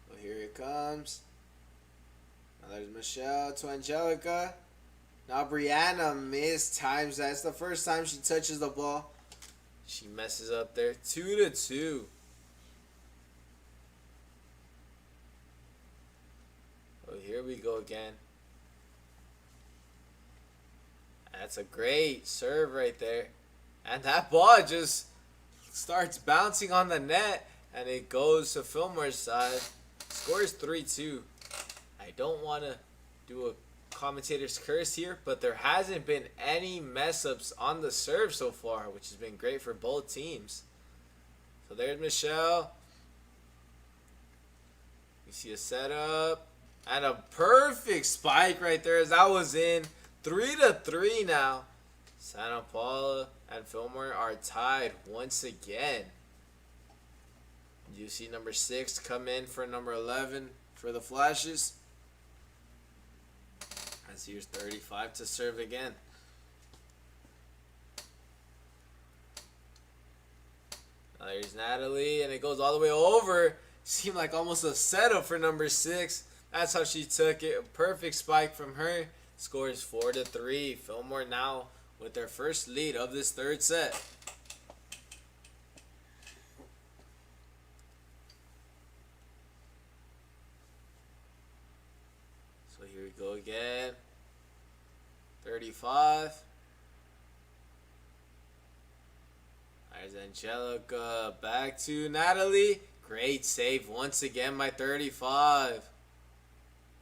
So here it comes. Now there's Michelle to Angelica. Now Brianna mistimes that. It's the first time she touches the ball. She messes up there. 2-2. Oh, here we go again. That's a great serve right there. And that ball just starts bouncing on the net. And it goes to Fillmore's side. Score is 3-2. I don't want to do a commentator's curse here, but there hasn't been any mess ups on the serve so far, which has been great for both teams. So there's Michelle. You see a setup and a perfect spike right there as that was in. 3-3 now. Santa Paula and Fillmore are tied once again. You see number 6 come in for number 11 for the Flashes. As here's 35 to serve again. Now there's Natalie, and it goes all the way over. Seemed like almost a setup for number 6. That's how she took it. A perfect spike from her. Score is 4-3. Fillmore now with their first lead of this third set. So here we go again. 35. There's Angelica. Back to Natalie. Great save once again by 35.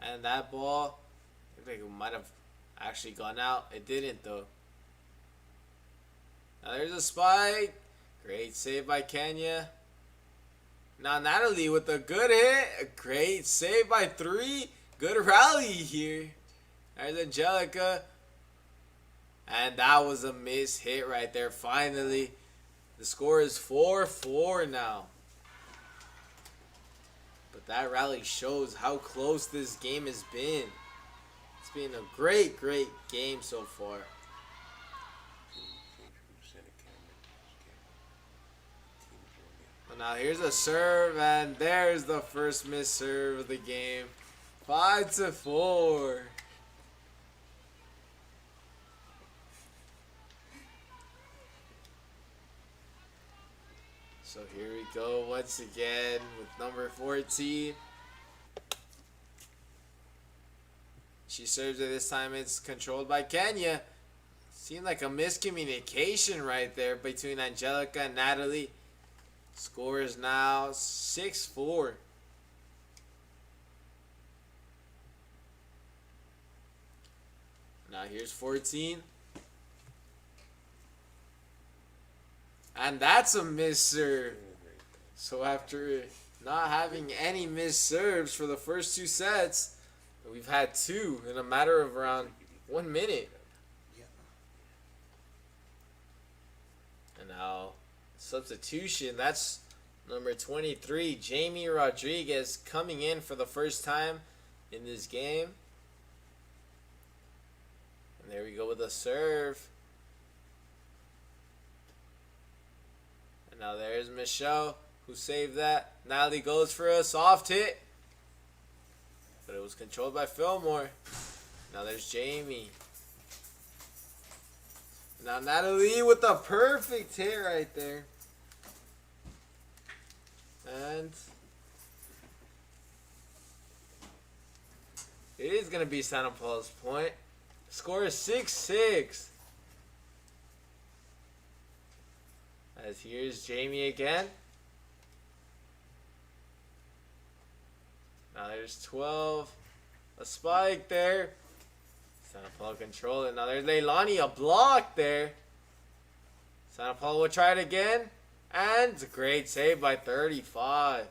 And that ball looked like it might have actually gone out. It didn't though. Now there's a spike. Great save by Kenya. Now Natalie with a good hit. A great save by 3. Good rally here. There's Angelica. And that was a missed hit right there. Finally, the score is 4-4 now. But that rally shows how close this game has been. It's been a great, great game so far. But now here's a serve, and there's the first missed serve of the game. 5-4. So here we go once again with number 14. She serves it this time. It's controlled by Kenya. Seemed like a miscommunication right there between Angelica and Natalie. Score is now 6-4. Now here's 14. And that's a missed serve. So after not having any missed serves for the first 2 sets, we've had 2 in a matter of around 1 minute. And now substitution. That's number 23, Jamie Rodriguez, coming in for the first time in this game. And there we go with a serve. And now there's Michelle, who saved that. Natalie goes for a soft hit, but it was controlled by Fillmore. Now there's Jamie. Now Natalie with a perfect hit right there. And it is going to be Santa Paula's point. Score is 6-6. As here's Jamie again. Now there's 12. A spike there. Santa Paula control it. Now there's Leilani, a block there. Santa Paula will try it again. And it's a great save by 35.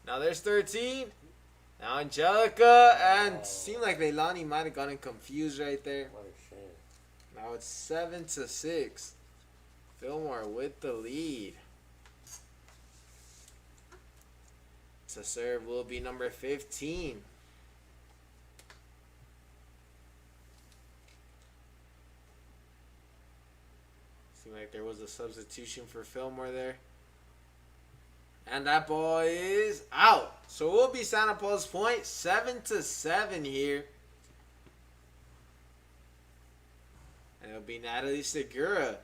Now there's 13. Now Angelica. And seemed like Leilani might have gotten confused right there. What a shame. Now it's 7-6. Fillmore with the lead. To serve will be number 15. Seemed like there was a substitution for Fillmore there. And that ball is out. So it will be Santa Paula's point. 7-7 here. And it'll be Natalie Segura.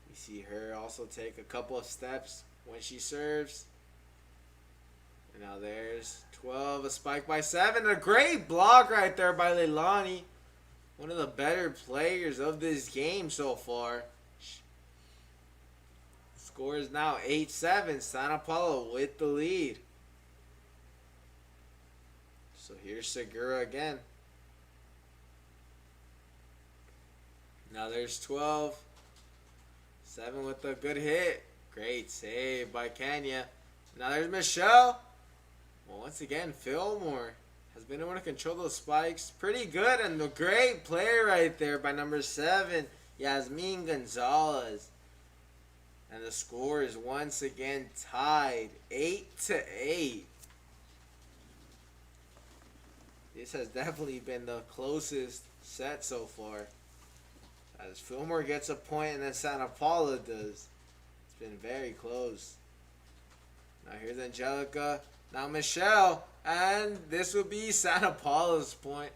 You see her also take a couple of steps when she serves. And now there's 12. A spike by 7. A great block right there by Leilani. One of the better players of this game so far. Score is now 8-7. Santa Paula with the lead. So here's Segura again. Now there's 12. 7 with a good hit. Great save by Kenya. Now there's Michelle. Well, once again, Fillmore has been able to control those spikes pretty good. And the great play right there by number 7, Yasmin Gonzalez. And the score is once again tied 8-8. This has definitely been the closest set so far. As Fillmore gets a point and then Santa Paula does. It's been very close. Now here's Angelica. Now Michelle. And this will be Santa Paula's point.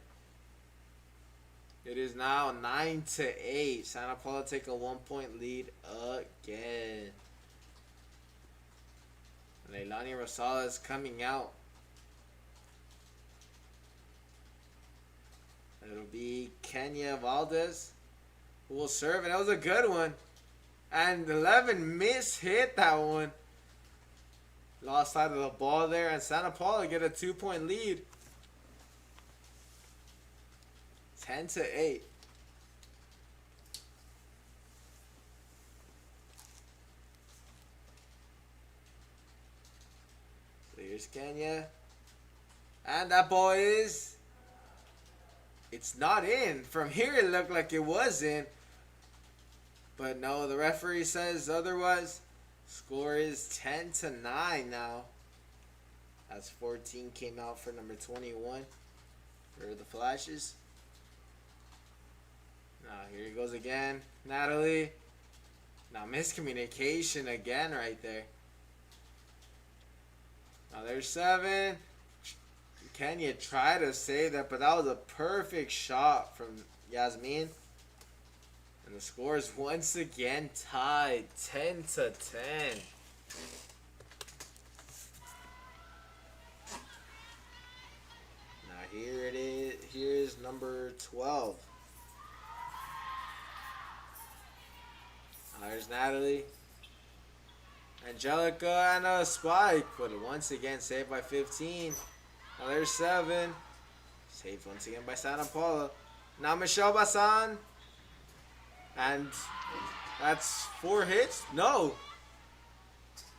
It is now 9-8. Santa Paula take a 1-point lead again. And Leilani Rosales coming out. It'll be Kenya Valdez who will serve, and that was a good one. And 11 hit that one. Lost side of the ball there, and Santa Paula get a 2-point lead. 10-8. So here's Kenya. And that ball is... It's not in. From here it looked like it was in. But no, the referee says otherwise. Score is 10-9 now. As 14 came out for number 21 for the Flashes. Now here he goes again. Natalie. Now miscommunication again right there. Now there's 7. Kenya tried to save that, but that was a perfect shot from Yasmin. And the score is once again tied 10-10. Now here it is. Here's number 12. There's Natalie. Angelica and a spike, but once again saved by 15. Now there's 7. Saved once again by Santa Paula. Now Michelle Bassan. And that's 4 hits? No.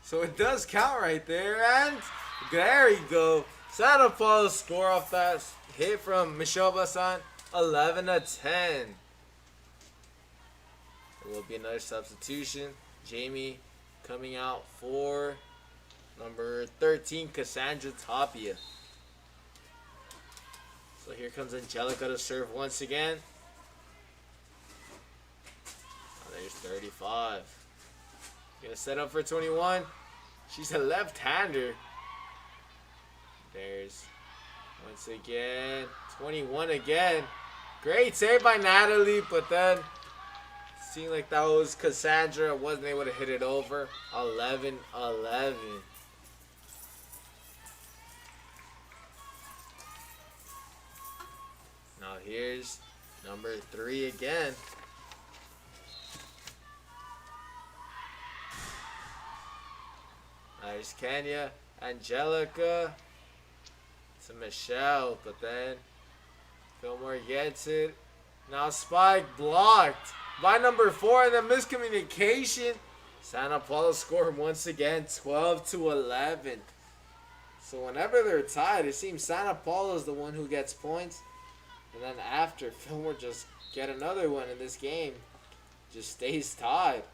So it does count right there. And there you go. Santa Paula score off that hit from Michelle Bassan. 11-10. There will be another substitution. Jamie coming out for number 13, Cassandra Tapia. So here comes Angelica to serve once again. Oh, there's 35. Gonna set up for 21. She's a left-hander. There's once again 21 again. Great save by Natalie, but then seemed like that was Cassandra. Wasn't able to hit it over. 11-11. Now here's number 3 again. There's Kenya, Angelica, to Michelle, but then Fillmore gets it. Now spike blocked by number 4, and then miscommunication. Santa Paula scored once again, 12-11. So whenever they're tied, it seems Santa Paula is the one who gets points. And then after, Fillmore just get another one in this game. Just stays tied.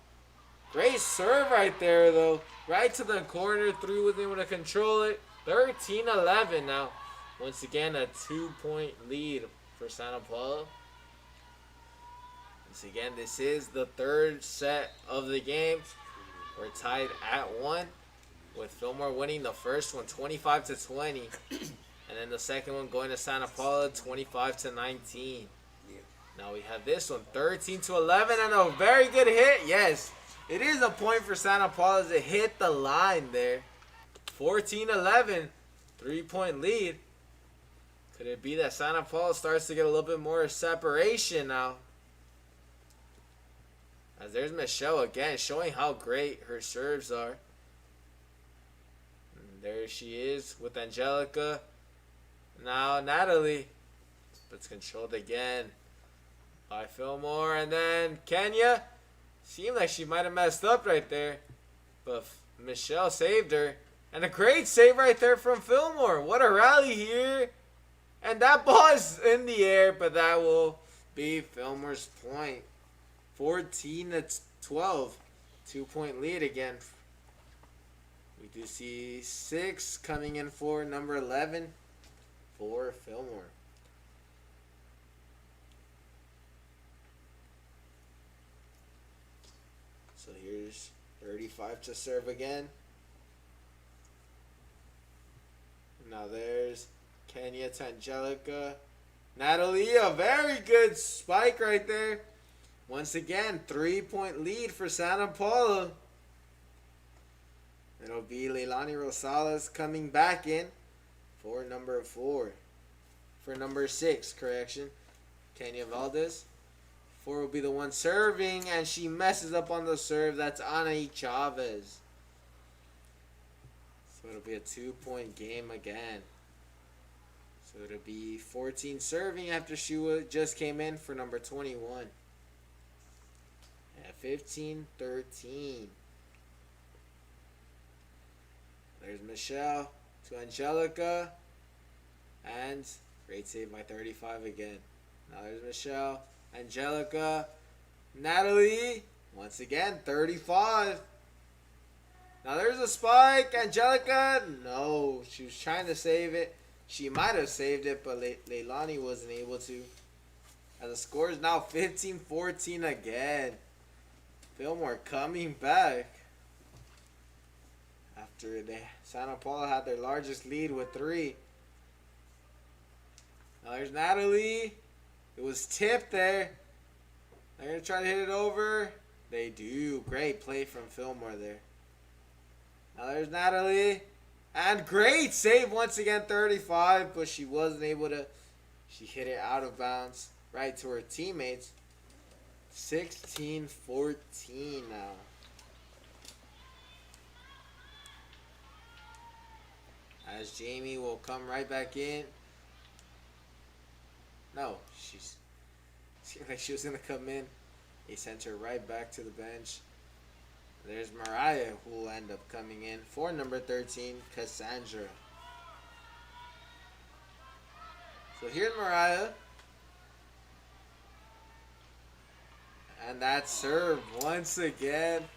Great serve right there, though. Right to the corner. 3 was able to control it. 13-11 now. Once again, a 2-point lead for Santa Paula. Once again, this is the 3rd set of the game. We're tied at 1, with Fillmore winning the first one 25-20. And then the second one going to Santa Paula 25-19. Now we have this one 13-11, and a very good hit. Yes, it is a point for Santa Paula to hit the line there. 14-11, 3-point lead. Could it be that Santa Paula starts to get a little bit more separation now? As there's Michelle again, showing how great her serves are. And there she is with Angelica. Now Natalie. But it's controlled again by Fillmore. And then Kenya. Seemed like she might have messed up right there. But Michelle saved her. And a great save right there from Fillmore. What a rally here. And that ball is in the air, but that will be Fillmore's point. 14-12. 2-point lead again. We do see 6 coming in for number 11 for Fillmore. So here's 35 to serve again. Now there's Kenya to Angelica. Natalie, a very good spike right there. Once again, 3-point lead for Santa Paula. It'll be Leilani Rosales coming back in for number 4. For number 6, correction. Kenya Valdez. 4 will be the one serving, and she messes up on the serve. That's Anaí Chavez. So it'll be a 2-point game again. So it'll be 14 serving after she just came in for number 21. At 15-13. There's Michelle to Angelica. And great save by 35 again. Now there's Michelle. Angelica. Natalie. Once again, 35. Now there's a spike. Angelica. No. She was trying to save it. She might have saved it, but Leilani wasn't able to. And the score is now 15-14 again. Fillmore coming back. After Santa Paula had their largest lead with 3. Now there's Natalie. It was tipped there. They're going to try to hit it over. They do. Great play from Fillmore there. Now there's Natalie. And great save once again, 35. But she wasn't able to. She hit it out of bounds right to her teammates. 16-14 now. As Jamie will come right back in. No, she's seemed like she was going to come in. They sent her right back to the bench. There's Mariah, who will end up coming in for number 13, Cassandra. So here's Mariah. And that serve once again.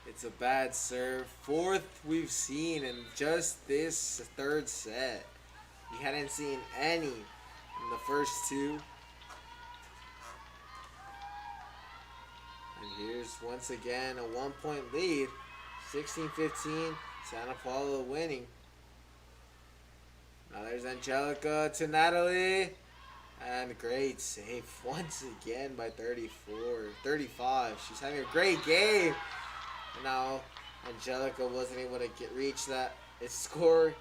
It's a bad serve. 4th we've seen in just this 3rd set. We hadn't seen any in the first 2. And here's once again a 1-point lead. 16-15. Santa Paula winning. Now there's Angelica to Natalie. And great save once again by 35. She's having a great game. And now Angelica wasn't able to reach that. Its score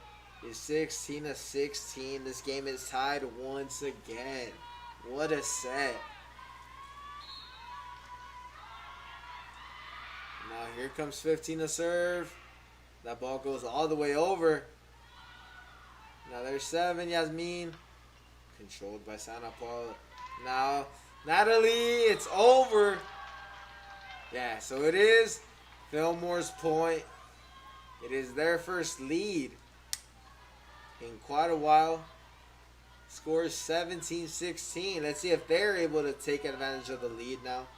is 16-16. This game is tied once again. What a set. Now here comes 15 to serve. That ball goes all the way over. Now there's 7, Yasmin. Controlled by Santa Paula. Now, Natalie, it's over. Yeah, so it is Fillmore's point. It is their first lead in quite a while. Score is 17-16. Let's see if they're able to take advantage of the lead now.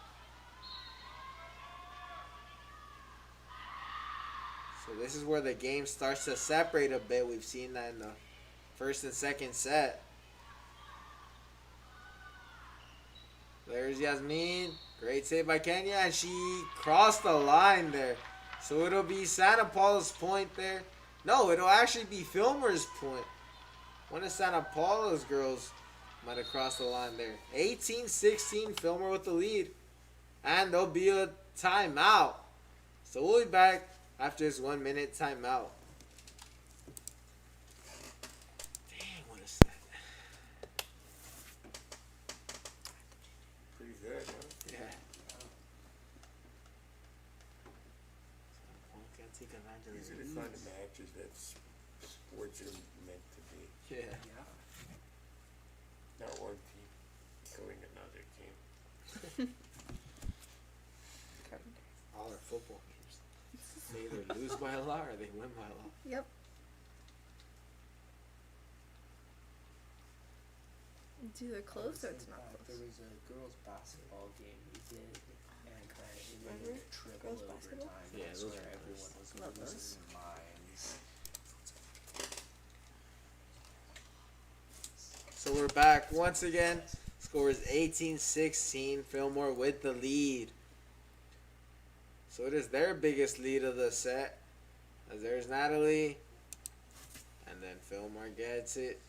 So this is where the game starts to separate a bit. We've seen that in the first and second set. There's Yasmin. Great save by Kenya. And she crossed the line there. So it'll be Santa Paula's point there. No, it'll actually be Fillmore's point. One of Santa Paula's girls might have crossed the line there. 18-16. Fillmore with the lead. And there'll be a timeout. So we'll be back after this 1-minute timeout. Dang, what a set. Pretty good, huh? Yeah. take advantage of These the are the kind leads. of matches that sports are meant to be. Yeah. Yeah. Not one team killing another team. All are football games. They either lose by a lot or they win by a lot. Yep. It's either close or it's not There close. was a girls' basketball game we did, and it went Remember? into triple Girls' basketball? overtime. Yeah, I those swear are everyone was Love losing those. their minds. So we're back once again. Score is 18-16. Fillmore with the lead. So it is their biggest lead of the set. As there's Natalie. And then Fillmore gets it.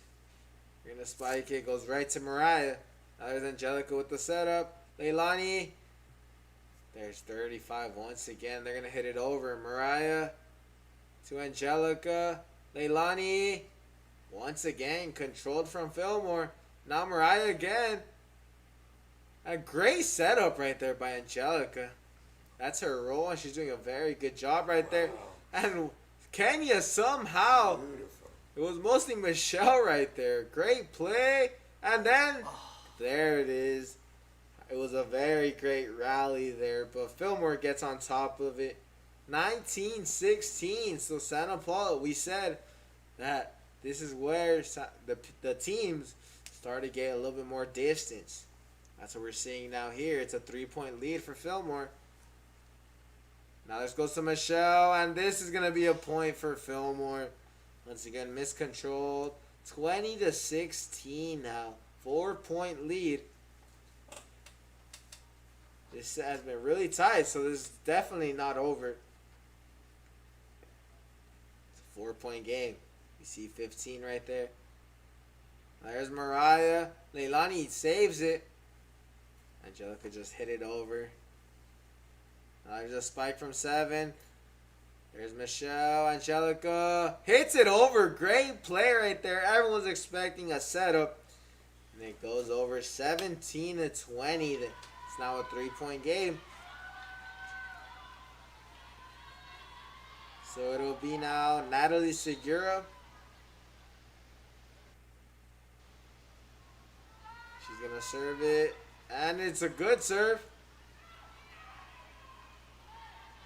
We're going to spike it. Goes right to Mariah. Now there's Angelica with the setup. Leilani. There's 35 once again. They're going to hit it over. Mariah to Angelica. Leilani. Once again, controlled from Fillmore. Now Mariah again. A great setup right there by Angelica. That's her role, and she's doing a very good job right there. And Kenya somehow, Beautiful. it was mostly Michelle right there. Great play. And then, there it is. It was a very great rally there, but Fillmore gets on top of it. 19-16. So Santa Paula, we said that this is where the teams start to get a little bit more distance. That's what we're seeing now here. It's a 3-point lead for Fillmore. Now this goes to Michelle, and this is going to be a point for Fillmore. Once again, miscontrolled. 20-16 now. 4-point lead. This has been really tight, so this is definitely not over. It's a 4-point game. You see 15 right there. There's Mariah. Leilani saves it. Angelica just hit it over. There's a spike from 7. There's Michelle. Angelica hits it over. Great play right there. Everyone's expecting a setup. And it goes over 17-20. It's now a 3-point game. So it'll be now Natalie Segura. She's going to serve it. And it's a good serve.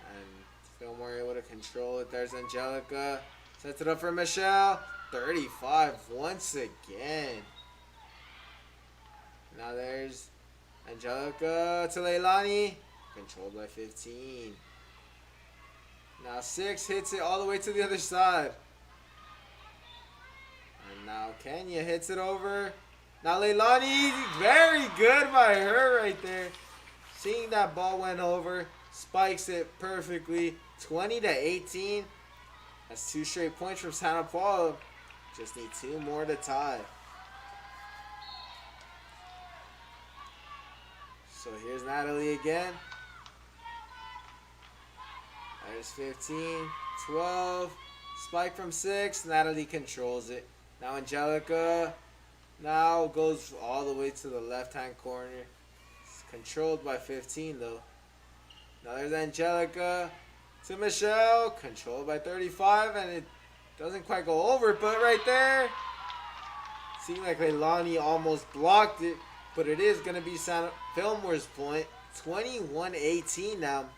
And Fillmore able to control it. There's Angelica. Sets it up for Michelle. 35 once again. Now there's Angelica to Leilani. Controlled by 15. Now 6 hits it all the way to the other side. And now Kenya hits it over. Now Leilani, very good by her right there. Seeing that ball went over, spikes it perfectly. 20-18. That's 2 straight points from Santa Paula. Just need 2 more to tie. So here's Natalie again. There's 15, 12. Spike from 6. Natalie controls it. Now Angelica. Now goes all the way to the left-hand corner. It's controlled by 15 though. Now there's Angelica to Michelle. Controlled by 35, and it doesn't quite go over, but right there. Seemed like Leilani almost blocked it, but it is going to be Fillmore's point. 21-18 now.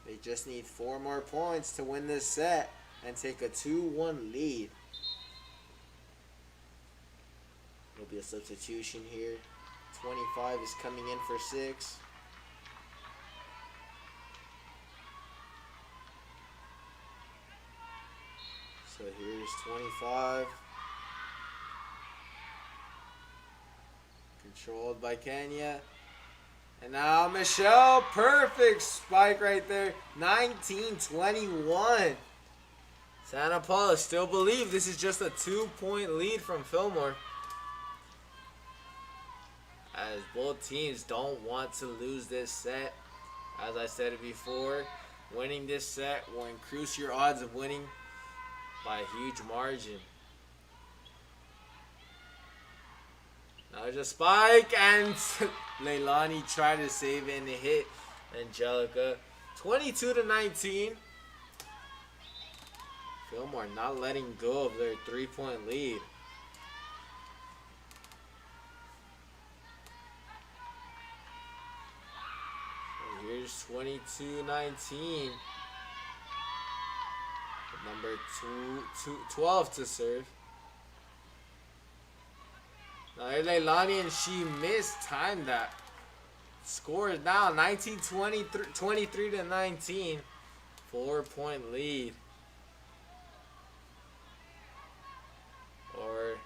They just need 4 more points to win this set and take a 2-1 lead. There'll be a substitution here. 25 is coming in for 6. So here's 25. Controlled by Kenya. And now Michelle, perfect spike right there. 19-21. Santa Paula still believe this is just a 2-point lead from Fillmore. As both teams don't want to lose this set. As I said it before, winning this set will increase your odds of winning by a huge margin. Now there's a spike, and Leilani tried to save it and it hit Angelica. 22-19. Fillmore not letting go of their 3-point lead. So here's 22-19. Number 12 to serve. Now Leilani, and she mistimed that. Score is now 23 to 19. 4-point lead. Or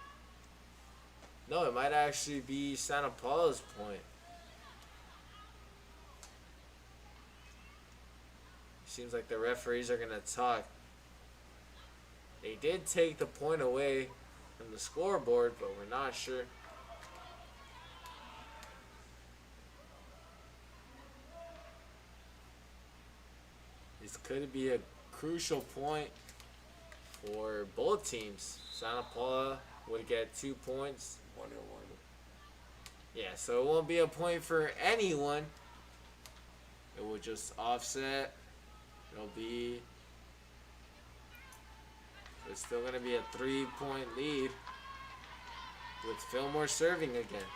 no, it might actually be Santa Paula's point. Seems like the referees are gonna talk. They did take the point away from the scoreboard, but we're not sure. This could be a crucial point for both teams. Santa Paula would get 2 points. 1-1. Yeah, so it won't be a point for anyone. It will just offset. It'll be... It's still going to be a 3-point lead with Fillmore serving again.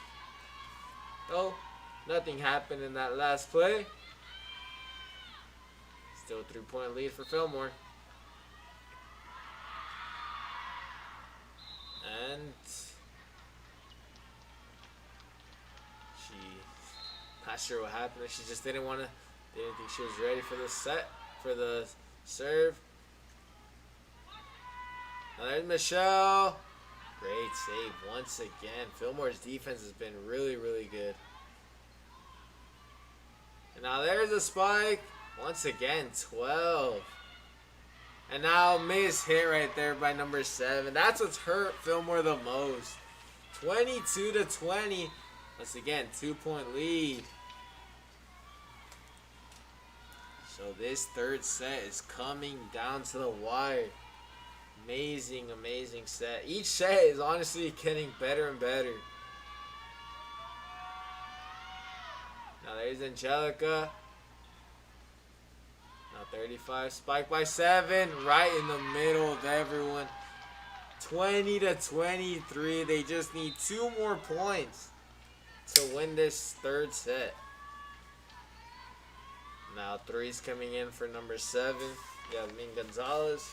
Oh, nothing happened in that last play. Still a 3-point lead for Fillmore. And she, not sure what happened. She just didn't think she was ready for the serve. Now there's Michelle. Great save once again. Fillmore's defense has been really, really good. And now there's a spike. Once again, 12. And now miss hit right there by number 7. That's what's hurt Fillmore the most. 22 to 20. Once again, 2-point lead. So this third set is coming down to the wire. Amazing, amazing set. Each set is honestly getting better and better. Now there's Angelica. Now 35. Spike by 7. Right in the middle of everyone. 20 to 23. They just need 2 more points to win this third set. Now 3's coming in for number 7. Yasmin Gonzalez.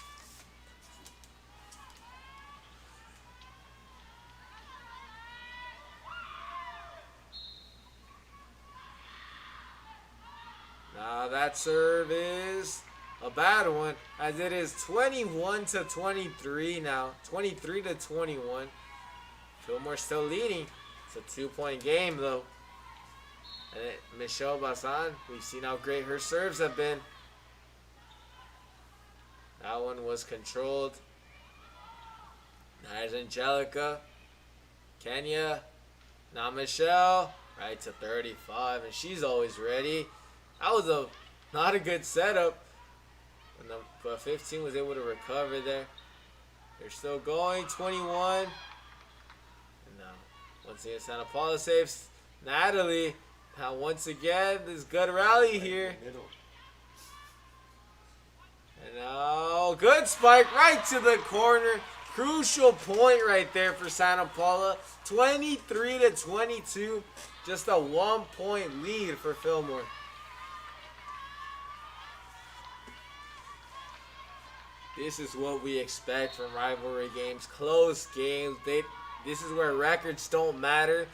Now that serve is a bad one, as it is 21 to 23 now. 23 to 21. Fillmore still leading. It's a 2-point game though. And Michelle Bassan, we've seen how great her serves have been. That one was controlled. There's Angelica. Kenya. Now Michelle. Right to 35, and she's always ready. That was not a good setup. But 15 was able to recover there. They're still going. 21. And now, once again, Santa Paula saves Natalie. Now, once again, this good rally here. And now, good spike right to the corner. Crucial point right there for Santa Paula. 23 to 22. Just a 1-point lead for Fillmore. This is what we expect from rivalry games. Close games. This is where records don't matter.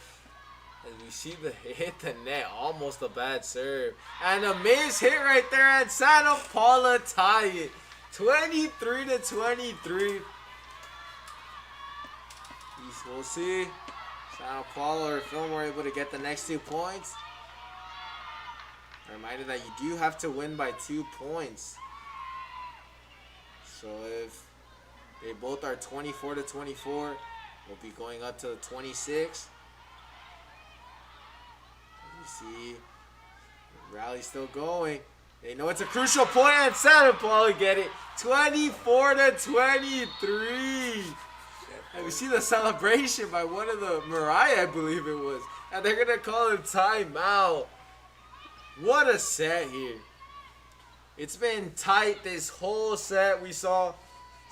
As we see the hit the net. Almost a bad serve. And a miss hit right there, and Santa Paula tie it. 23 to 23. We'll see. Santa Paula or Fillmore able to get the next 2 points. A reminder that you do have to win by 2 points. So if they both are 24 to 24, we'll be going up to 26. You see the rally still going. They know it's a crucial point, and Santa Paula get it. 24 to 23. And we see the celebration by one of the Mariah, I believe it was. And they're going to call a timeout. What a set here. It's been tight this whole set. We saw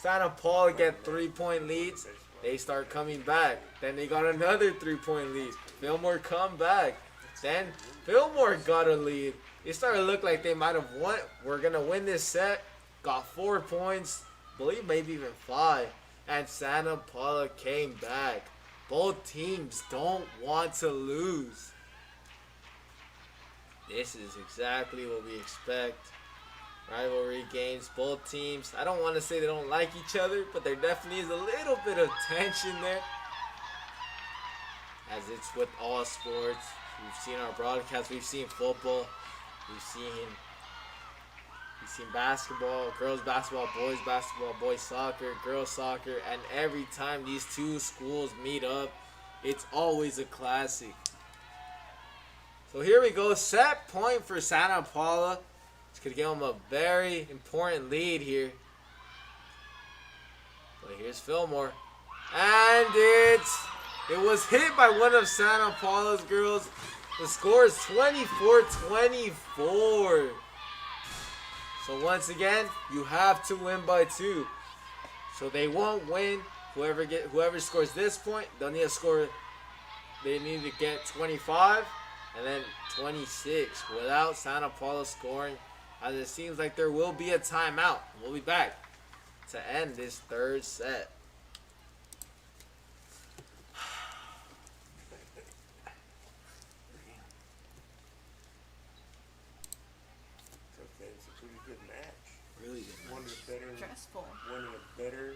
Santa Paula get 3-point leads. They start coming back. Then they got another 3-point lead. Fillmore come back. Then Fillmore got a lead. It started to look like they might have won. We're going to win this set. Got 4 points. Believe maybe even 5. And Santa Paula came back. Both teams don't want to lose. This is exactly what we expect. Rivalry games, both teams. I don't want to say they don't like each other, but there definitely is a little bit of tension there. As it's with all sports. We've seen our broadcasts, we've seen football, we've seen basketball, girls basketball, boys soccer, girls soccer, and every time these two schools meet up, it's always a classic. So here we go, set point for Santa Paula. It's going to give them a very important lead here. But here's Fillmore. And it was hit by one of Santa Paula's girls. The score is 24-24. So once again, you have to win by 2. So they won't win. Whoever scores this point, they'll need to score. They need to get 25 and then 26 without Santa Paula scoring. As it seems like there will be a timeout. We'll be back to end this third set. Okay, it's a pretty good match. Really good One of match. the better, Stressful. one of the better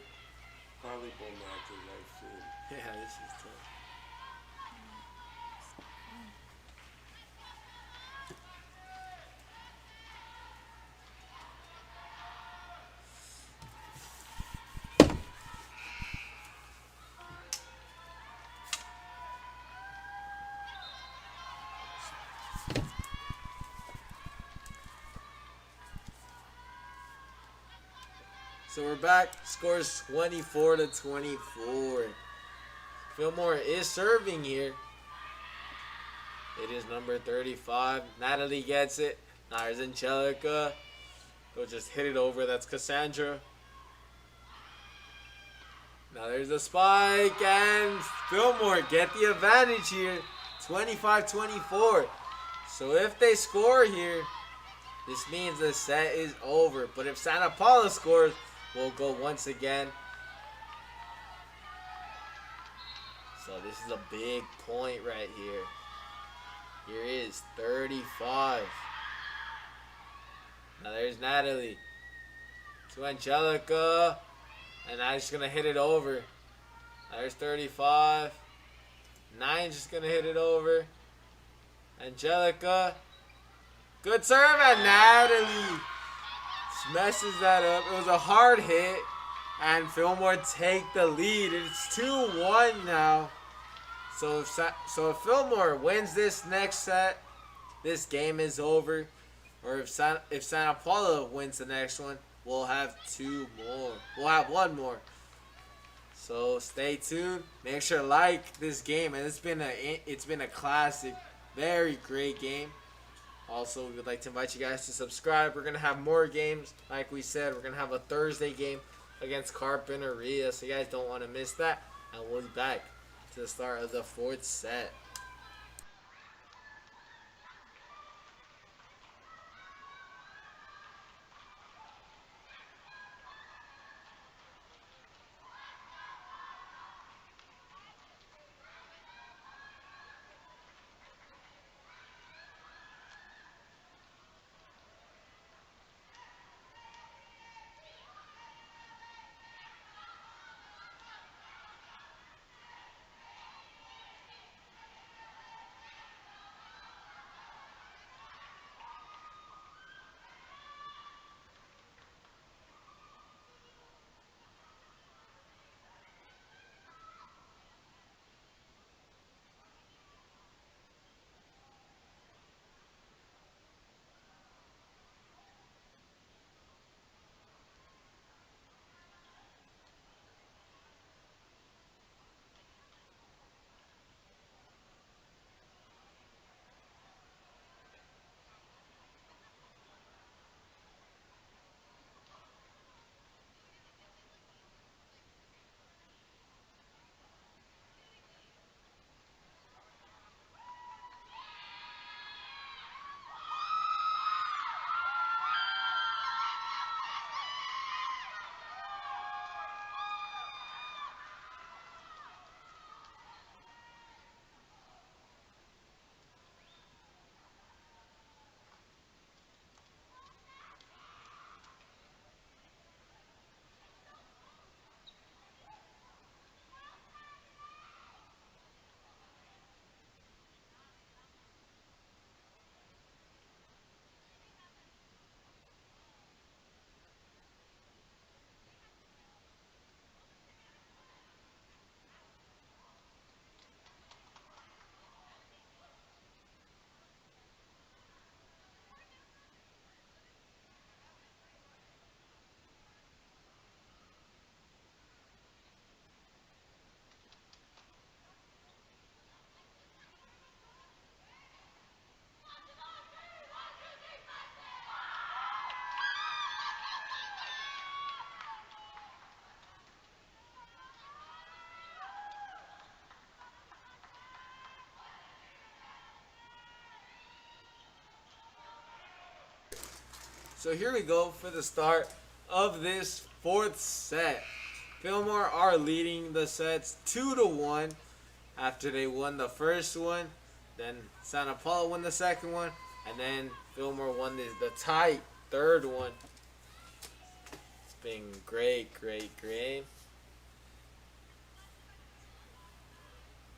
volleyball matches I've seen. Yeah, this is tough. So we're back. Scores 24-24. Fillmore is serving here. It is number 35. Natalie gets it. Now there's Angelica. They'll just hit it over. That's Cassandra. Now there's a spike. And Fillmore get the advantage here. 25-24. So if they score here, this means the set is over. But if Santa Paula scores, we'll go once again. So this is a big point right here. Here is 35. Now there's Natalie. To Angelica. And now she's going to hit it over. Now there's 35. 9's just going to hit it over. Angelica. Good serve at Natalie. Messes that up. It was a hard hit. And Fillmore take the lead. It's 2-1 now. So if Fillmore wins this next set, this game is over. Or if Santa Paula wins the next one, we'll have 2 more. We'll have 1 more. So stay tuned. Make sure to like this game. And it's been a classic, very great game. Also, we would like to invite you guys to subscribe. We're going to have more games. Like we said, we're going to have a Thursday game against Carpinteria. So you guys don't want to miss that. And we'll be back to the start of the 4th set. So here we go for the start of this fourth set. Fillmore are leading the sets 2-1 after they won the first one. Then Santa Paula won the second one, and then Fillmore won the tight third one. It's been great.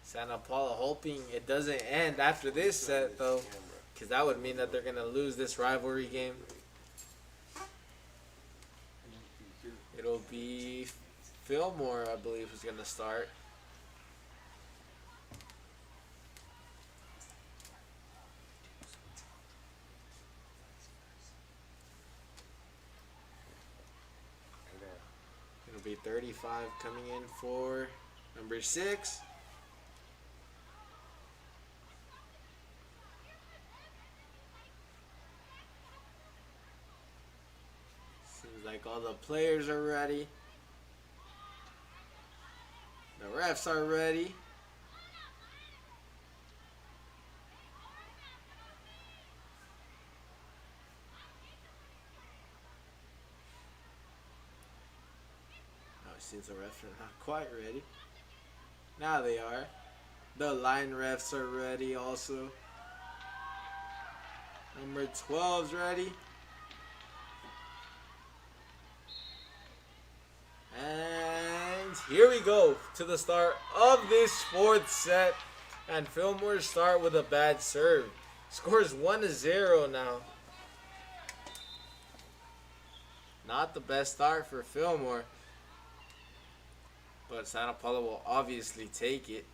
Santa Paula hoping it doesn't end after this set though, because that would mean that they're gonna lose this rivalry game. It'll be Fillmore, I believe, who's gonna start. It'll be 35 coming in for number 6. Seems like all the players are ready. The refs are ready. It seems the refs are not quite ready. Now they are. The line refs are ready also. Number 12's ready. And here we go to the start of this fourth set. And Fillmore start with a bad serve. Scores 1-0 now. Not the best start for Fillmore. But Santa Paula will obviously take it.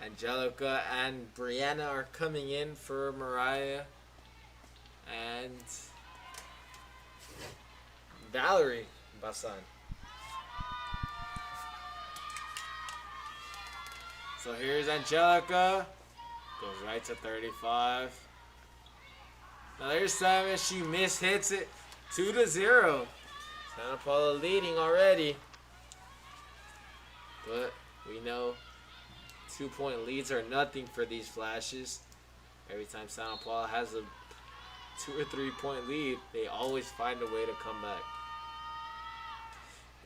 Angelica and Brianna are coming in for Mariah and Valerie Basan. So here's Angelica. Goes right to 35. Now there's 7. She mishits it. 2-0. Santa Paula leading already. But we know 2-point leads are nothing for these flashes. Every time Santa Paula has a 2 or 3 point lead, they always find a way to come back.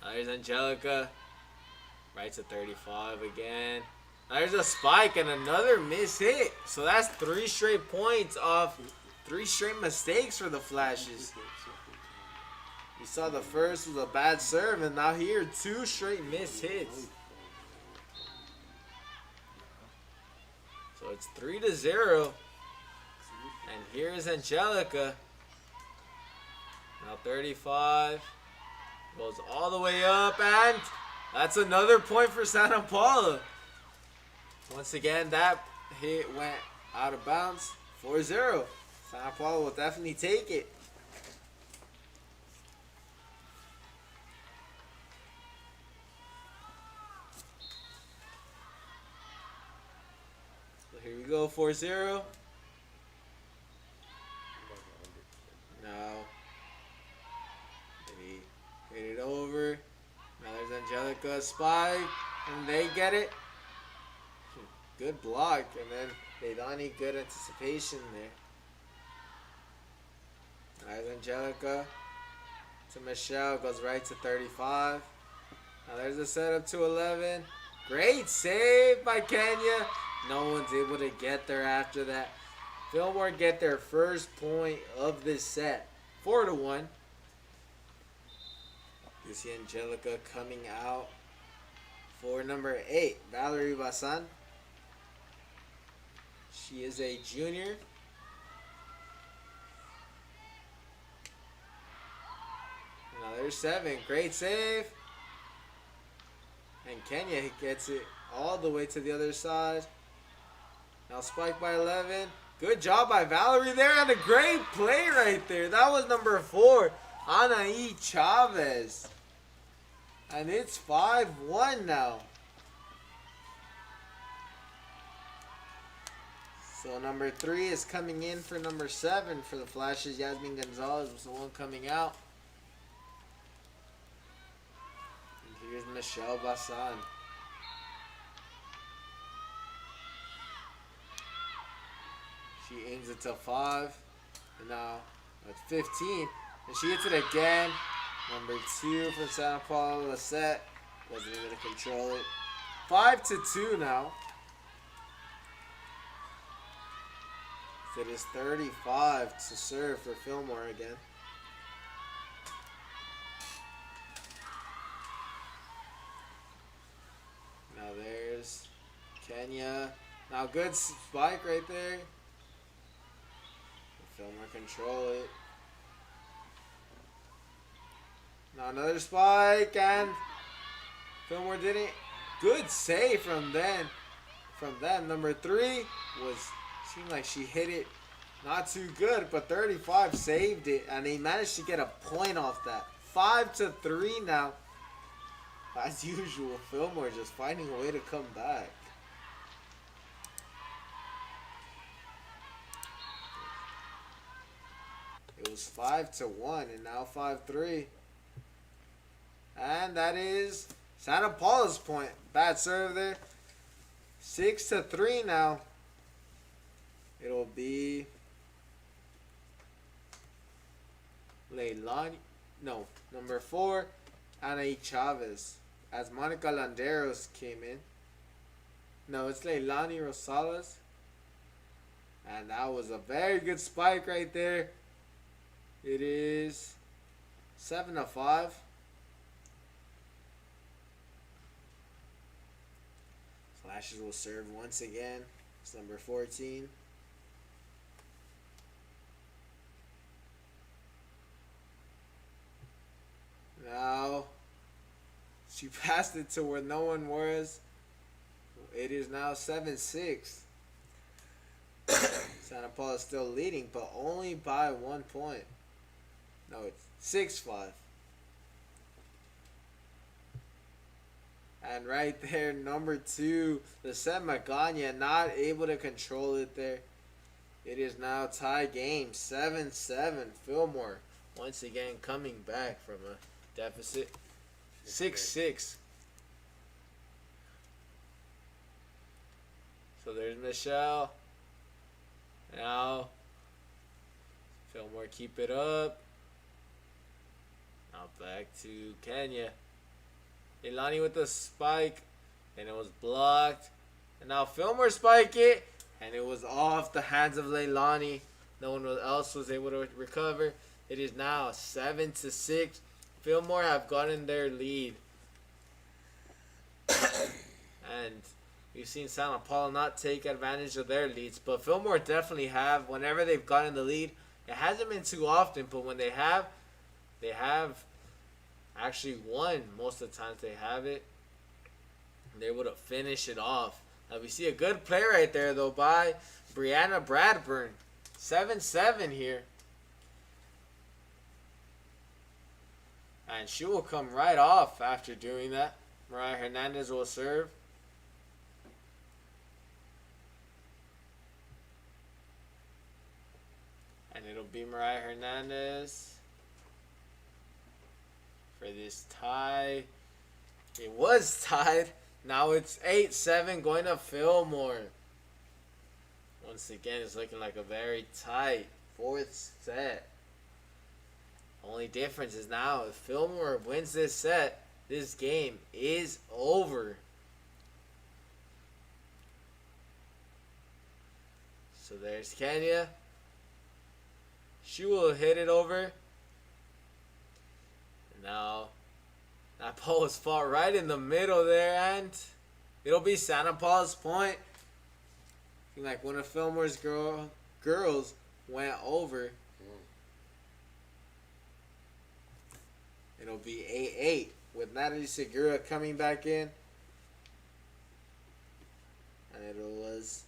Now there's Angelica. Right to 35 again. Now there's a spike and another miss hit. So that's 3 straight points off 3 straight mistakes for the flashes. You saw the first was a bad serve, and now here 2 straight missed hits. So it's 3-0. And here's Angelica. Now 35. Goes all the way up, and that's another point for Santa Paula. Once again, that hit went out of bounds. 4-0. Santa Paula will definitely take it. Here we go, 4-0. Now, they hit it over. Now there's Angelica, spike, and they get it. Good block, and then Leilani, good anticipation there. There's Angelica to Michelle, goes right to 35. Now there's a setup to 11. Great save by Kenya. No one's able to get there after that. Fillmore get their first point of this set. 4-1. You see Angelica coming out for number 8, Valerie Basan. She is a junior. Now there's 7. Great save. And Kenya gets it all the way to the other side. Now spike by 11. Good job by Valerie there, and a great play right there. That was number 4, Anaí Chavez. And it's 5-1 now. So number 3 is coming in for number 7 for the Flashes. Yasmin Gonzalez was the one coming out. And here's Michelle Basan. She aims it to 5. And now That's 15. And she hits it again. Number 2 for Santa Paula set. Wasn't able to control it. 5-2 now. So it is 35 to serve for Fillmore again. Now there's Kenya. Now good spike right there. Fillmore control it. Now another spike and Fillmore didn't. Good save from them. Number 3 seemed like she hit it not too good, but 35 saved it, and they managed to get a point off that. 5-3 now. As usual, Fillmore just finding a way to come back. It was 5-1 and now 5-3. And that is Santa Paula's point. Bad serve there. 6-3 now. It'll be Leilani. No, number 4, Ana Chavez. As Monica Landeros came in. No, it's Leilani Rosales. And that was a very good spike right there. It is 7-5. Flashes will serve once again. It's number 14. Now, she passed it to where no one was. It is now 7-6. Santa Paula is still leading, but only by 1 point. No, it's 6-5. And right there, number 2, the set Magana, not able to control it there. It is now tie game, 7-7. Fillmore once again coming back from a deficit. 6-6. So there's Michelle. Now, Fillmore keep it up. Now back to Kenya. Ilani with the spike, and it was blocked. And now Fillmore spike it, and it was off the hands of Leilani. No one else was able to recover. It is now 7-6. Fillmore have gotten their lead. And we've seen Santa Paula not take advantage of their leads, but Fillmore definitely have. Whenever they've gotten the lead, it hasn't been too often, but when they have actually won most of the times they have it. They're able to finish it off. Now we see a good play right there though by Brianna Bradburn. 7-7 here. And she will come right off after doing that. Mariah Hernandez will serve. And it'll be Mariah Hernandez for this tie. It was tied. Now it's 8-7 going to Fillmore. Once again, it's looking like a very tight 4th set. Only difference is now if Fillmore wins this set, this game is over. So there's Kenya. She will hit it over. Now, that ball was fought right in the middle there, and it'll be Santa Paula's point. Like one of Fillmore's girls went over. It'll be 8-8 with Natalie Segura coming back in. And it was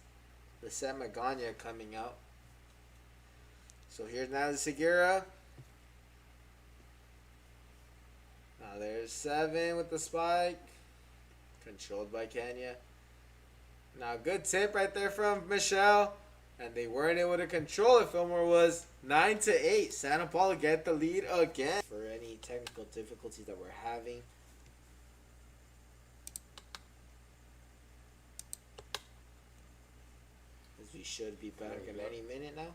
the Set Magana coming out. So here's Natalie Segura. Now there's 7 with the spike. Controlled by Kenya. Now good tip right there from Michelle. And they weren't able to control it. Fillmore was 9-8. Santa Paula get the lead again. For any technical difficulties that we're having. As we should be back in any minute now.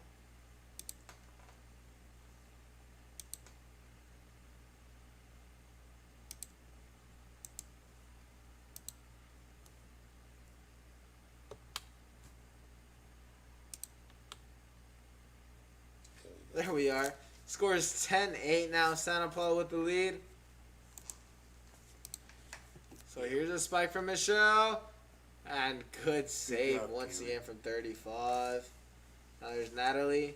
There we are. Score is 10-8 now. Santa Paula with the lead. So here's a spike from Michelle. And good save job, once Kaylee. again from 35. Now there's Natalie.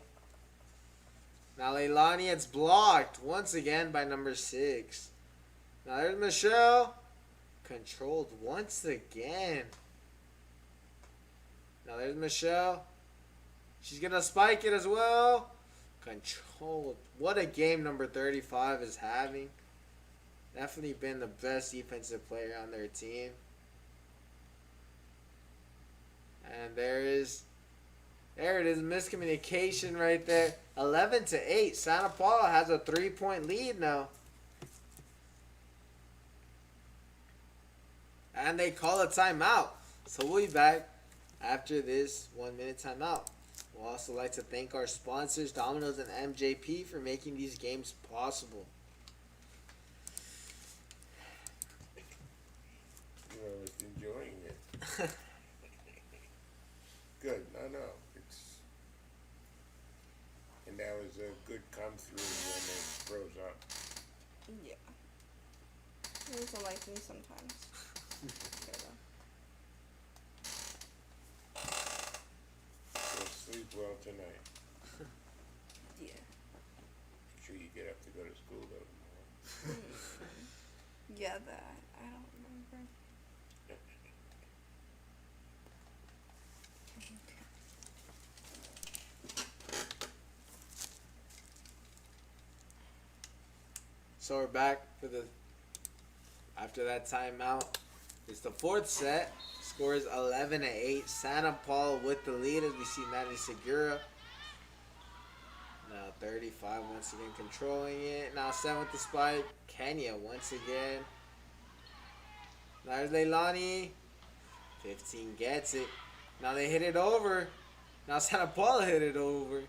Now Leilani, it's blocked once again by number 6. Now there's Michelle. Controlled once again. Now there's Michelle. She's going to spike it as well. Controlled. What a game number 35 is having. Definitely been the best defensive player on their team. And there it is, miscommunication right there. 11-8. Santa Paula has a 3-point lead now. And they call a timeout. So we'll be back after this 1-minute timeout. We'll also like to thank our sponsors, Domino's and MJP, for making these games possible. I was enjoying it. Good. No. And that was a good come through when it froze up. Yeah. It was like me sometimes. So sleep well tonight. Yeah. Make sure you get up to go to school though tomorrow. Yeah, that. I don't remember. So we're back for the after that timeout. It's the 4th set. Score is 11-8. Santa Paula with the lead as we see Natalie Segura. Now 35 once again controlling it. Now 7 with the spike. Kenya once again. Now there's Leilani. 15 gets it. Now they hit it over. Now Santa Paula hit it over.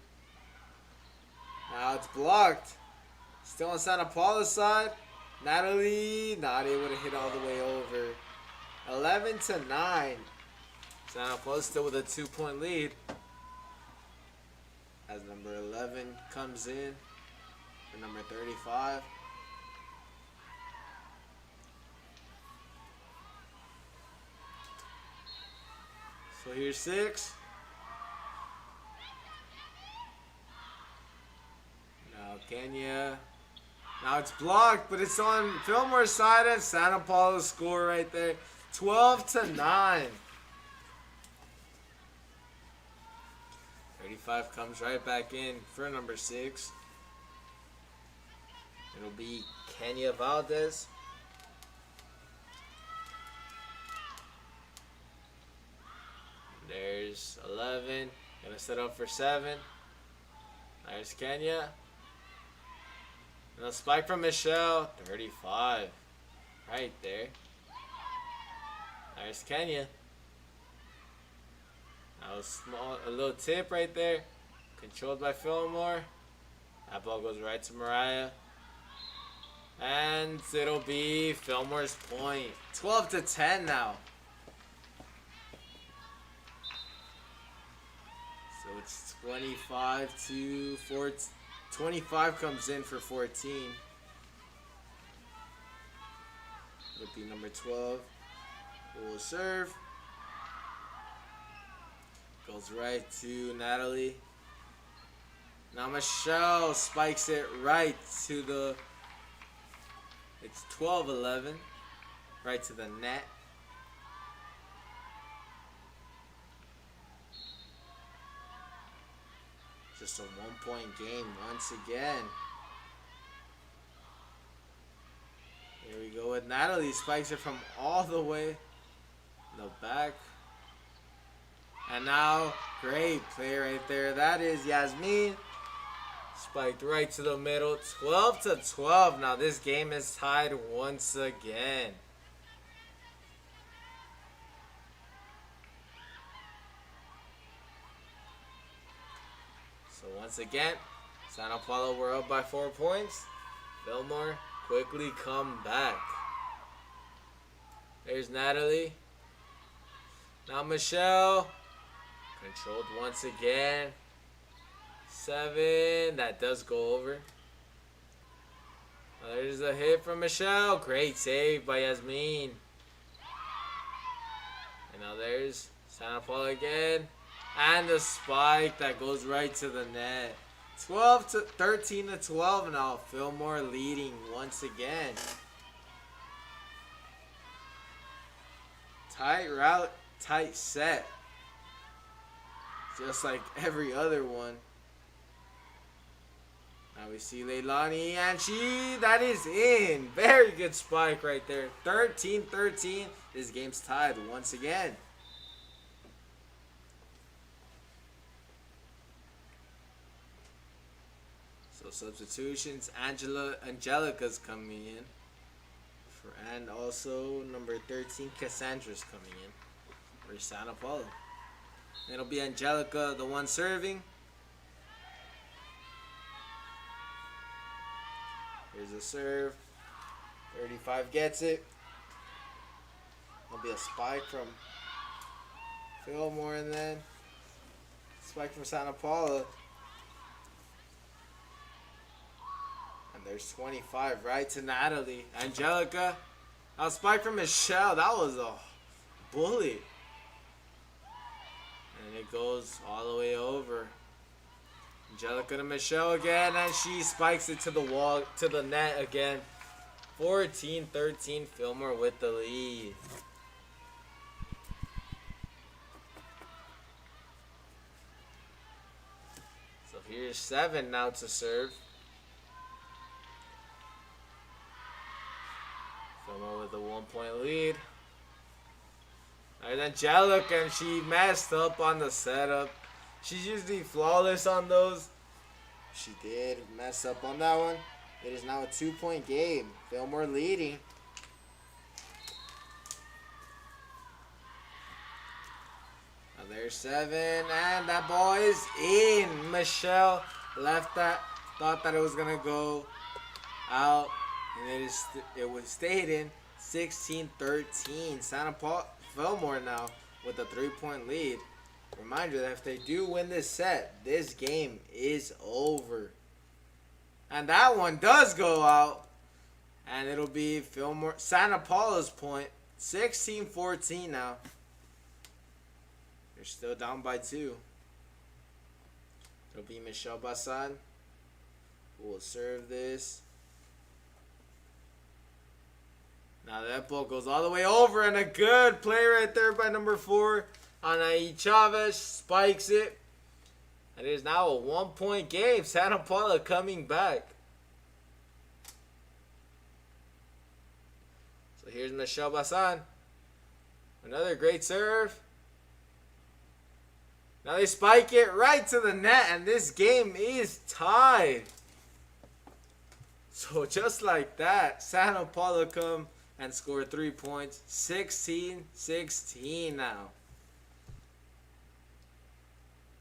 Now it's blocked. Still on Santa Paula's side. Natalie not able to hit all the way over. 11-9. Santa Paula still with a 2-point lead. As number 11 comes in for number 35. So here's 6. Now Kenya. Now it's blocked, but it's on Fillmore's side and Santa Paula's score right there. 12-9. 35 comes right back in for number 6. It'll be Kenya Valdez. There's 11. Gonna set up for 7. There's Kenya. And a spike from Michelle. 35. Right there. There's Kenya. Now a little tip right there. Controlled by Fillmore. That ball goes right to Mariah. And it'll be Fillmore's point. 12-10 now. So it's 25-14. 25 comes in for 14. It'll be number 12. Who will serve. Goes right to Natalie. Now Michelle spikes it right to the... It's 12-11. Right to the net. Just a 1-point game once again. Here we go with Natalie. Spikes it from all the way in the back. And now, great play right there. That is Yasmin. Spiked right to the middle. 12-12. Now this game is tied once again. So once again, Santa Paula were up by 4 points. Fillmore quickly come back. There's Natalie. Now Michelle. Controlled once again. 7. That does go over. There's a hit from Michelle. Great save by Yasmin. And now there's Santa Paula again. And the spike that goes right to the net. 13 to 12 now. Fillmore leading once again. Tight route, tight set. Just like every other one. Now we see Leilani, and that is in. Very good spike right there. 13-13. This game's tied once again. So substitutions, Angelica's coming in. And also number 13, Cassandra's coming in for Santa Paula. It'll be Angelica, the one serving. Here's a serve. 35 gets it. There'll be a spike from Fillmore, and then spike from Santa Paula. And there's 25 right to Natalie. Angelica. A spike from Michelle. That was a bullet. And it goes all the way over. Angelica to Michelle again, and she spikes it to the wall, to the net again. 14-13, Fillmore with the lead. So here's 7 now to serve. Fillmore with a 1-point lead. There's Angelica, and she messed up on the setup. She's usually flawless on those. She did mess up on that one. It is now a 2-point game. Fillmore leading. Now there's 7, and that ball is in. Michelle left that, thought that it was gonna go out, and it was stayed in. 16-13. Santa Paula Fillmore now with a 3-point lead. Reminder that if they do win this set, this game is over. And that one does go out. And it'll be Fillmore, Santa Paula's point. 16-14 now. They're still down by 2. It'll be Michelle Bassan who will serve this. Now that ball goes all the way over, and a good play right there by number 4. Anaí Chavez spikes it. And it is now a 1-point game. Santa Paula coming back. So here's Michelle Bassan. Another great serve. Now they spike it right to the net, and this game is tied. So just like that, Santa Paula come and score 3 points. 16-16 now.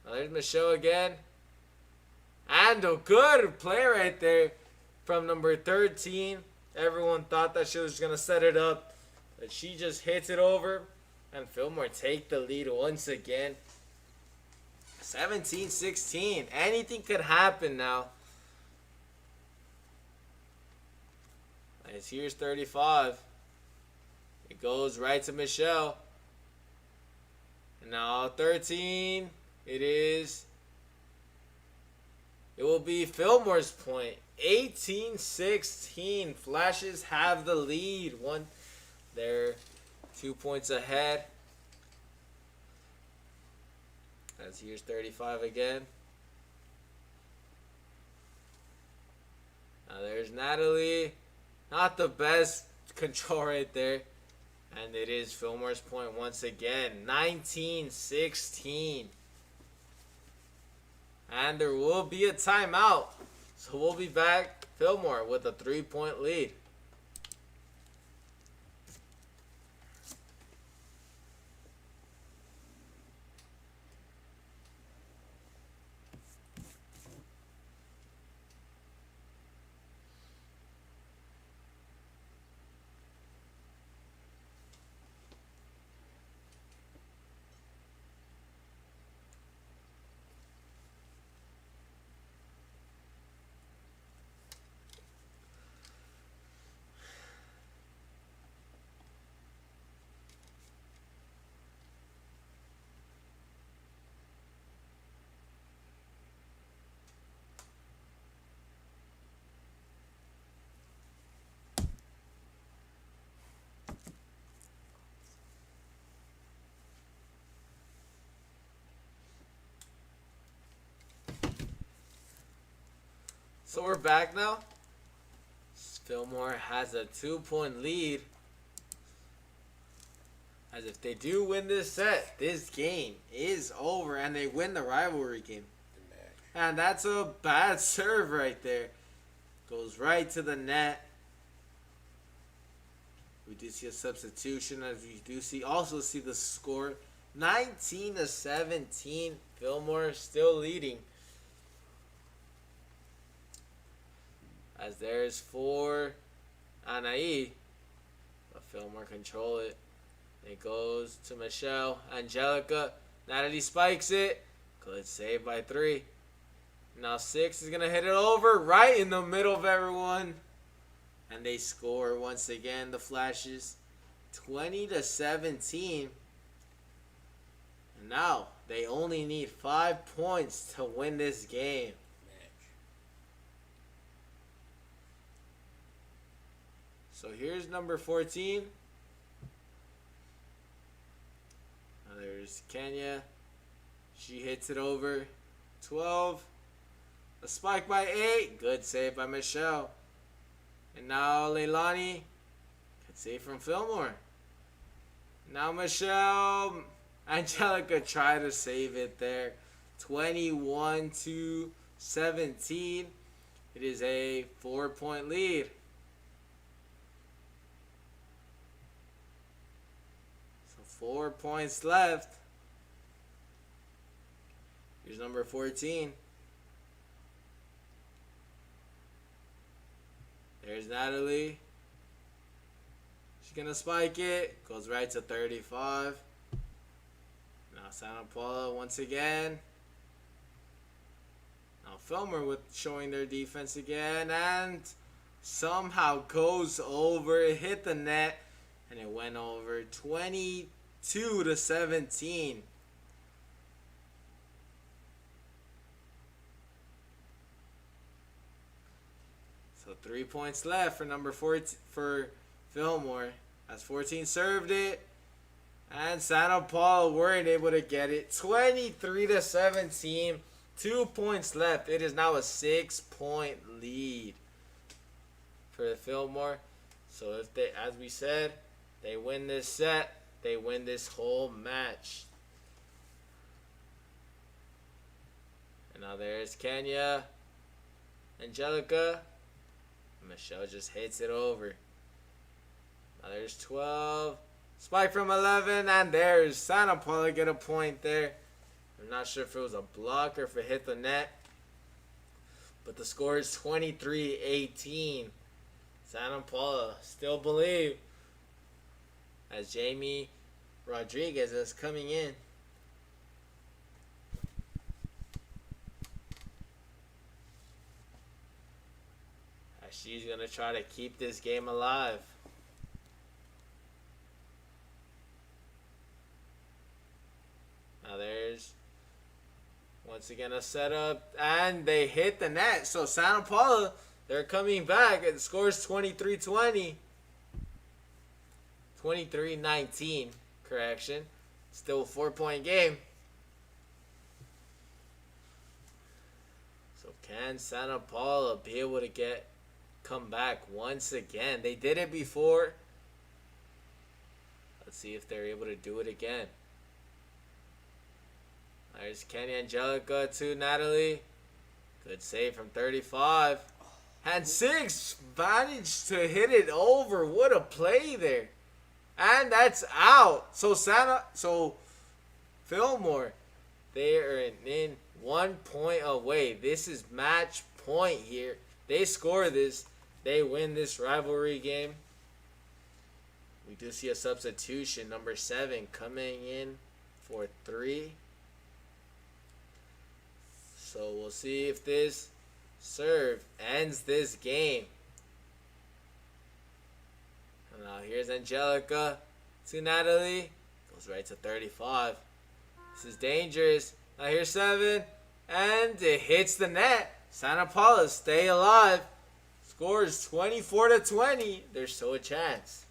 Now there's Michelle again. And a good play right there from number 13. Everyone thought that she was going to set it up, but she just hits it over. And Fillmore take the lead once again. 17-16. Anything could happen now. As here's 35. It goes right to Michelle. And now 13. It will be Fillmore's point. 18-16. Flashes have the lead. They're 2 points ahead. As here's 35 again. Now there's Natalie. Not the best control right there. And it is Fillmore's point once again. 19-16. And there will be a timeout. So we'll be back. Fillmore with a 3-point lead. So we're back now. Fillmore has a 2-point lead. As if they do win this set, this game is over and they win the rivalry game. The match. And that's a bad serve right there. Goes right to the net. We do see a substitution as we do also see the score. 19-17. Fillmore still leading. As there's for Anai. But Fillmore control it. It goes to Michelle. Angelica. Natalie spikes it. Good save by 3. Now 6 is going to hit it over right in the middle of everyone. And they score once again. The Flashes. 20-17. And now they only need 5 points to win this game. Match. So here's number 14. Now there's Kenya. She hits it over. 12. A spike by 8. Good save by Michelle. And now Leilani. Good save from Fillmore. Now Michelle. Angelica tried to save it there. 21-17. It is a 4-point lead. So 4 points left. Here's number 14. There's Natalie. She's going to spike it. Goes right to 35. Now Santa Paula once again. Now Fillmore with showing their defense again. And somehow goes over. It hit the net. And it went over 22-17. So 3 points left for number 14 for Fillmore. As 14 served it. And Santa Paula weren't able to get it. 23-17. 2 points left. It is now a 6-point lead for the Fillmore. So if they, as we said, they win this set, they win this whole match. And now there's Kenya. Angelica. Michelle just hits it over. Now there's 12. Spike from 11. And there's Santa Paula get a point there. I'm not sure if it was a block or if it hit the net. But the score is 23-18. Santa Paula still believe. As Jamie Rodriguez is coming in. She's going to try to keep this game alive. Now there's once again a setup. And they hit the net. So Santa Paula, they're coming back. It scores 23-20. 23-19. Correction. Still a 4-point game. So can Santa Paula be able to come back once again? They did it before. Let's see if they're able to do it again. There's Kenny Angelica to Natalie. Good save from 35. And 6 managed to hit it over. What a play there. And that's out. So Fillmore, they are in 1 point away. This is match point here. They score this. They win this rivalry game. We do see a substitution. Number 7 coming in for 3. So we'll see if this serve ends this game. And now here's Angelica to Natalie. Goes right to 35. This is dangerous. Now here's 7. And it hits the net. Santa Paula stay alive. Scores 24-20. There's still a chance.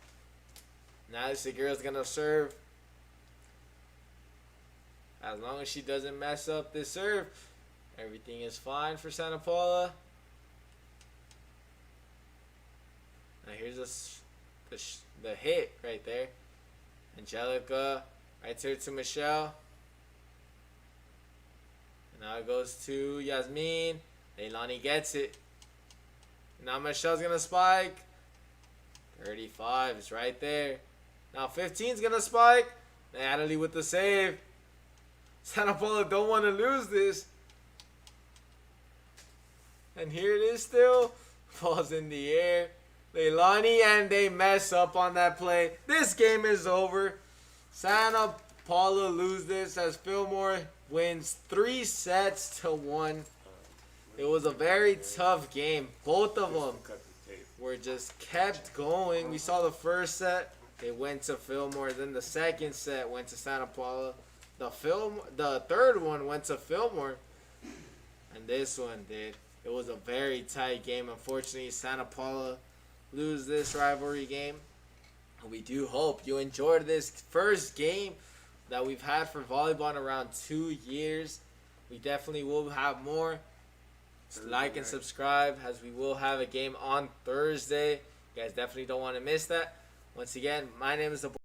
Now Segura's going to serve. As long as she doesn't mess up this serve, everything is fine for Santa Paula. here's the hit right there. Angelica, right there to Michelle. And now it goes to Yasmin. Leilani gets it. Now Michelle's going to spike. 35 is right there. Now 15's going to spike. Natalie with the save. Santa Paula don't want to lose this. And here it is still. Falls in the air. Leilani, and they mess up on that play. This game is over. Santa Paula lose this as Fillmore wins 3-1. It was a very tough game. Both of them Cut the tape. were just kept going. We saw the first set. It went to Fillmore. Then the second set went to Santa Paula. The third one went to Fillmore. And this one did. It was a very tight game. Unfortunately, Santa Paula lose this rivalry game. And we do hope you enjoyed this first game that we've had for volleyball in around 2 years. We definitely will have more. Like and subscribe, as we will have a game on Thursday. You guys definitely don't want to miss that. Once again, my name is the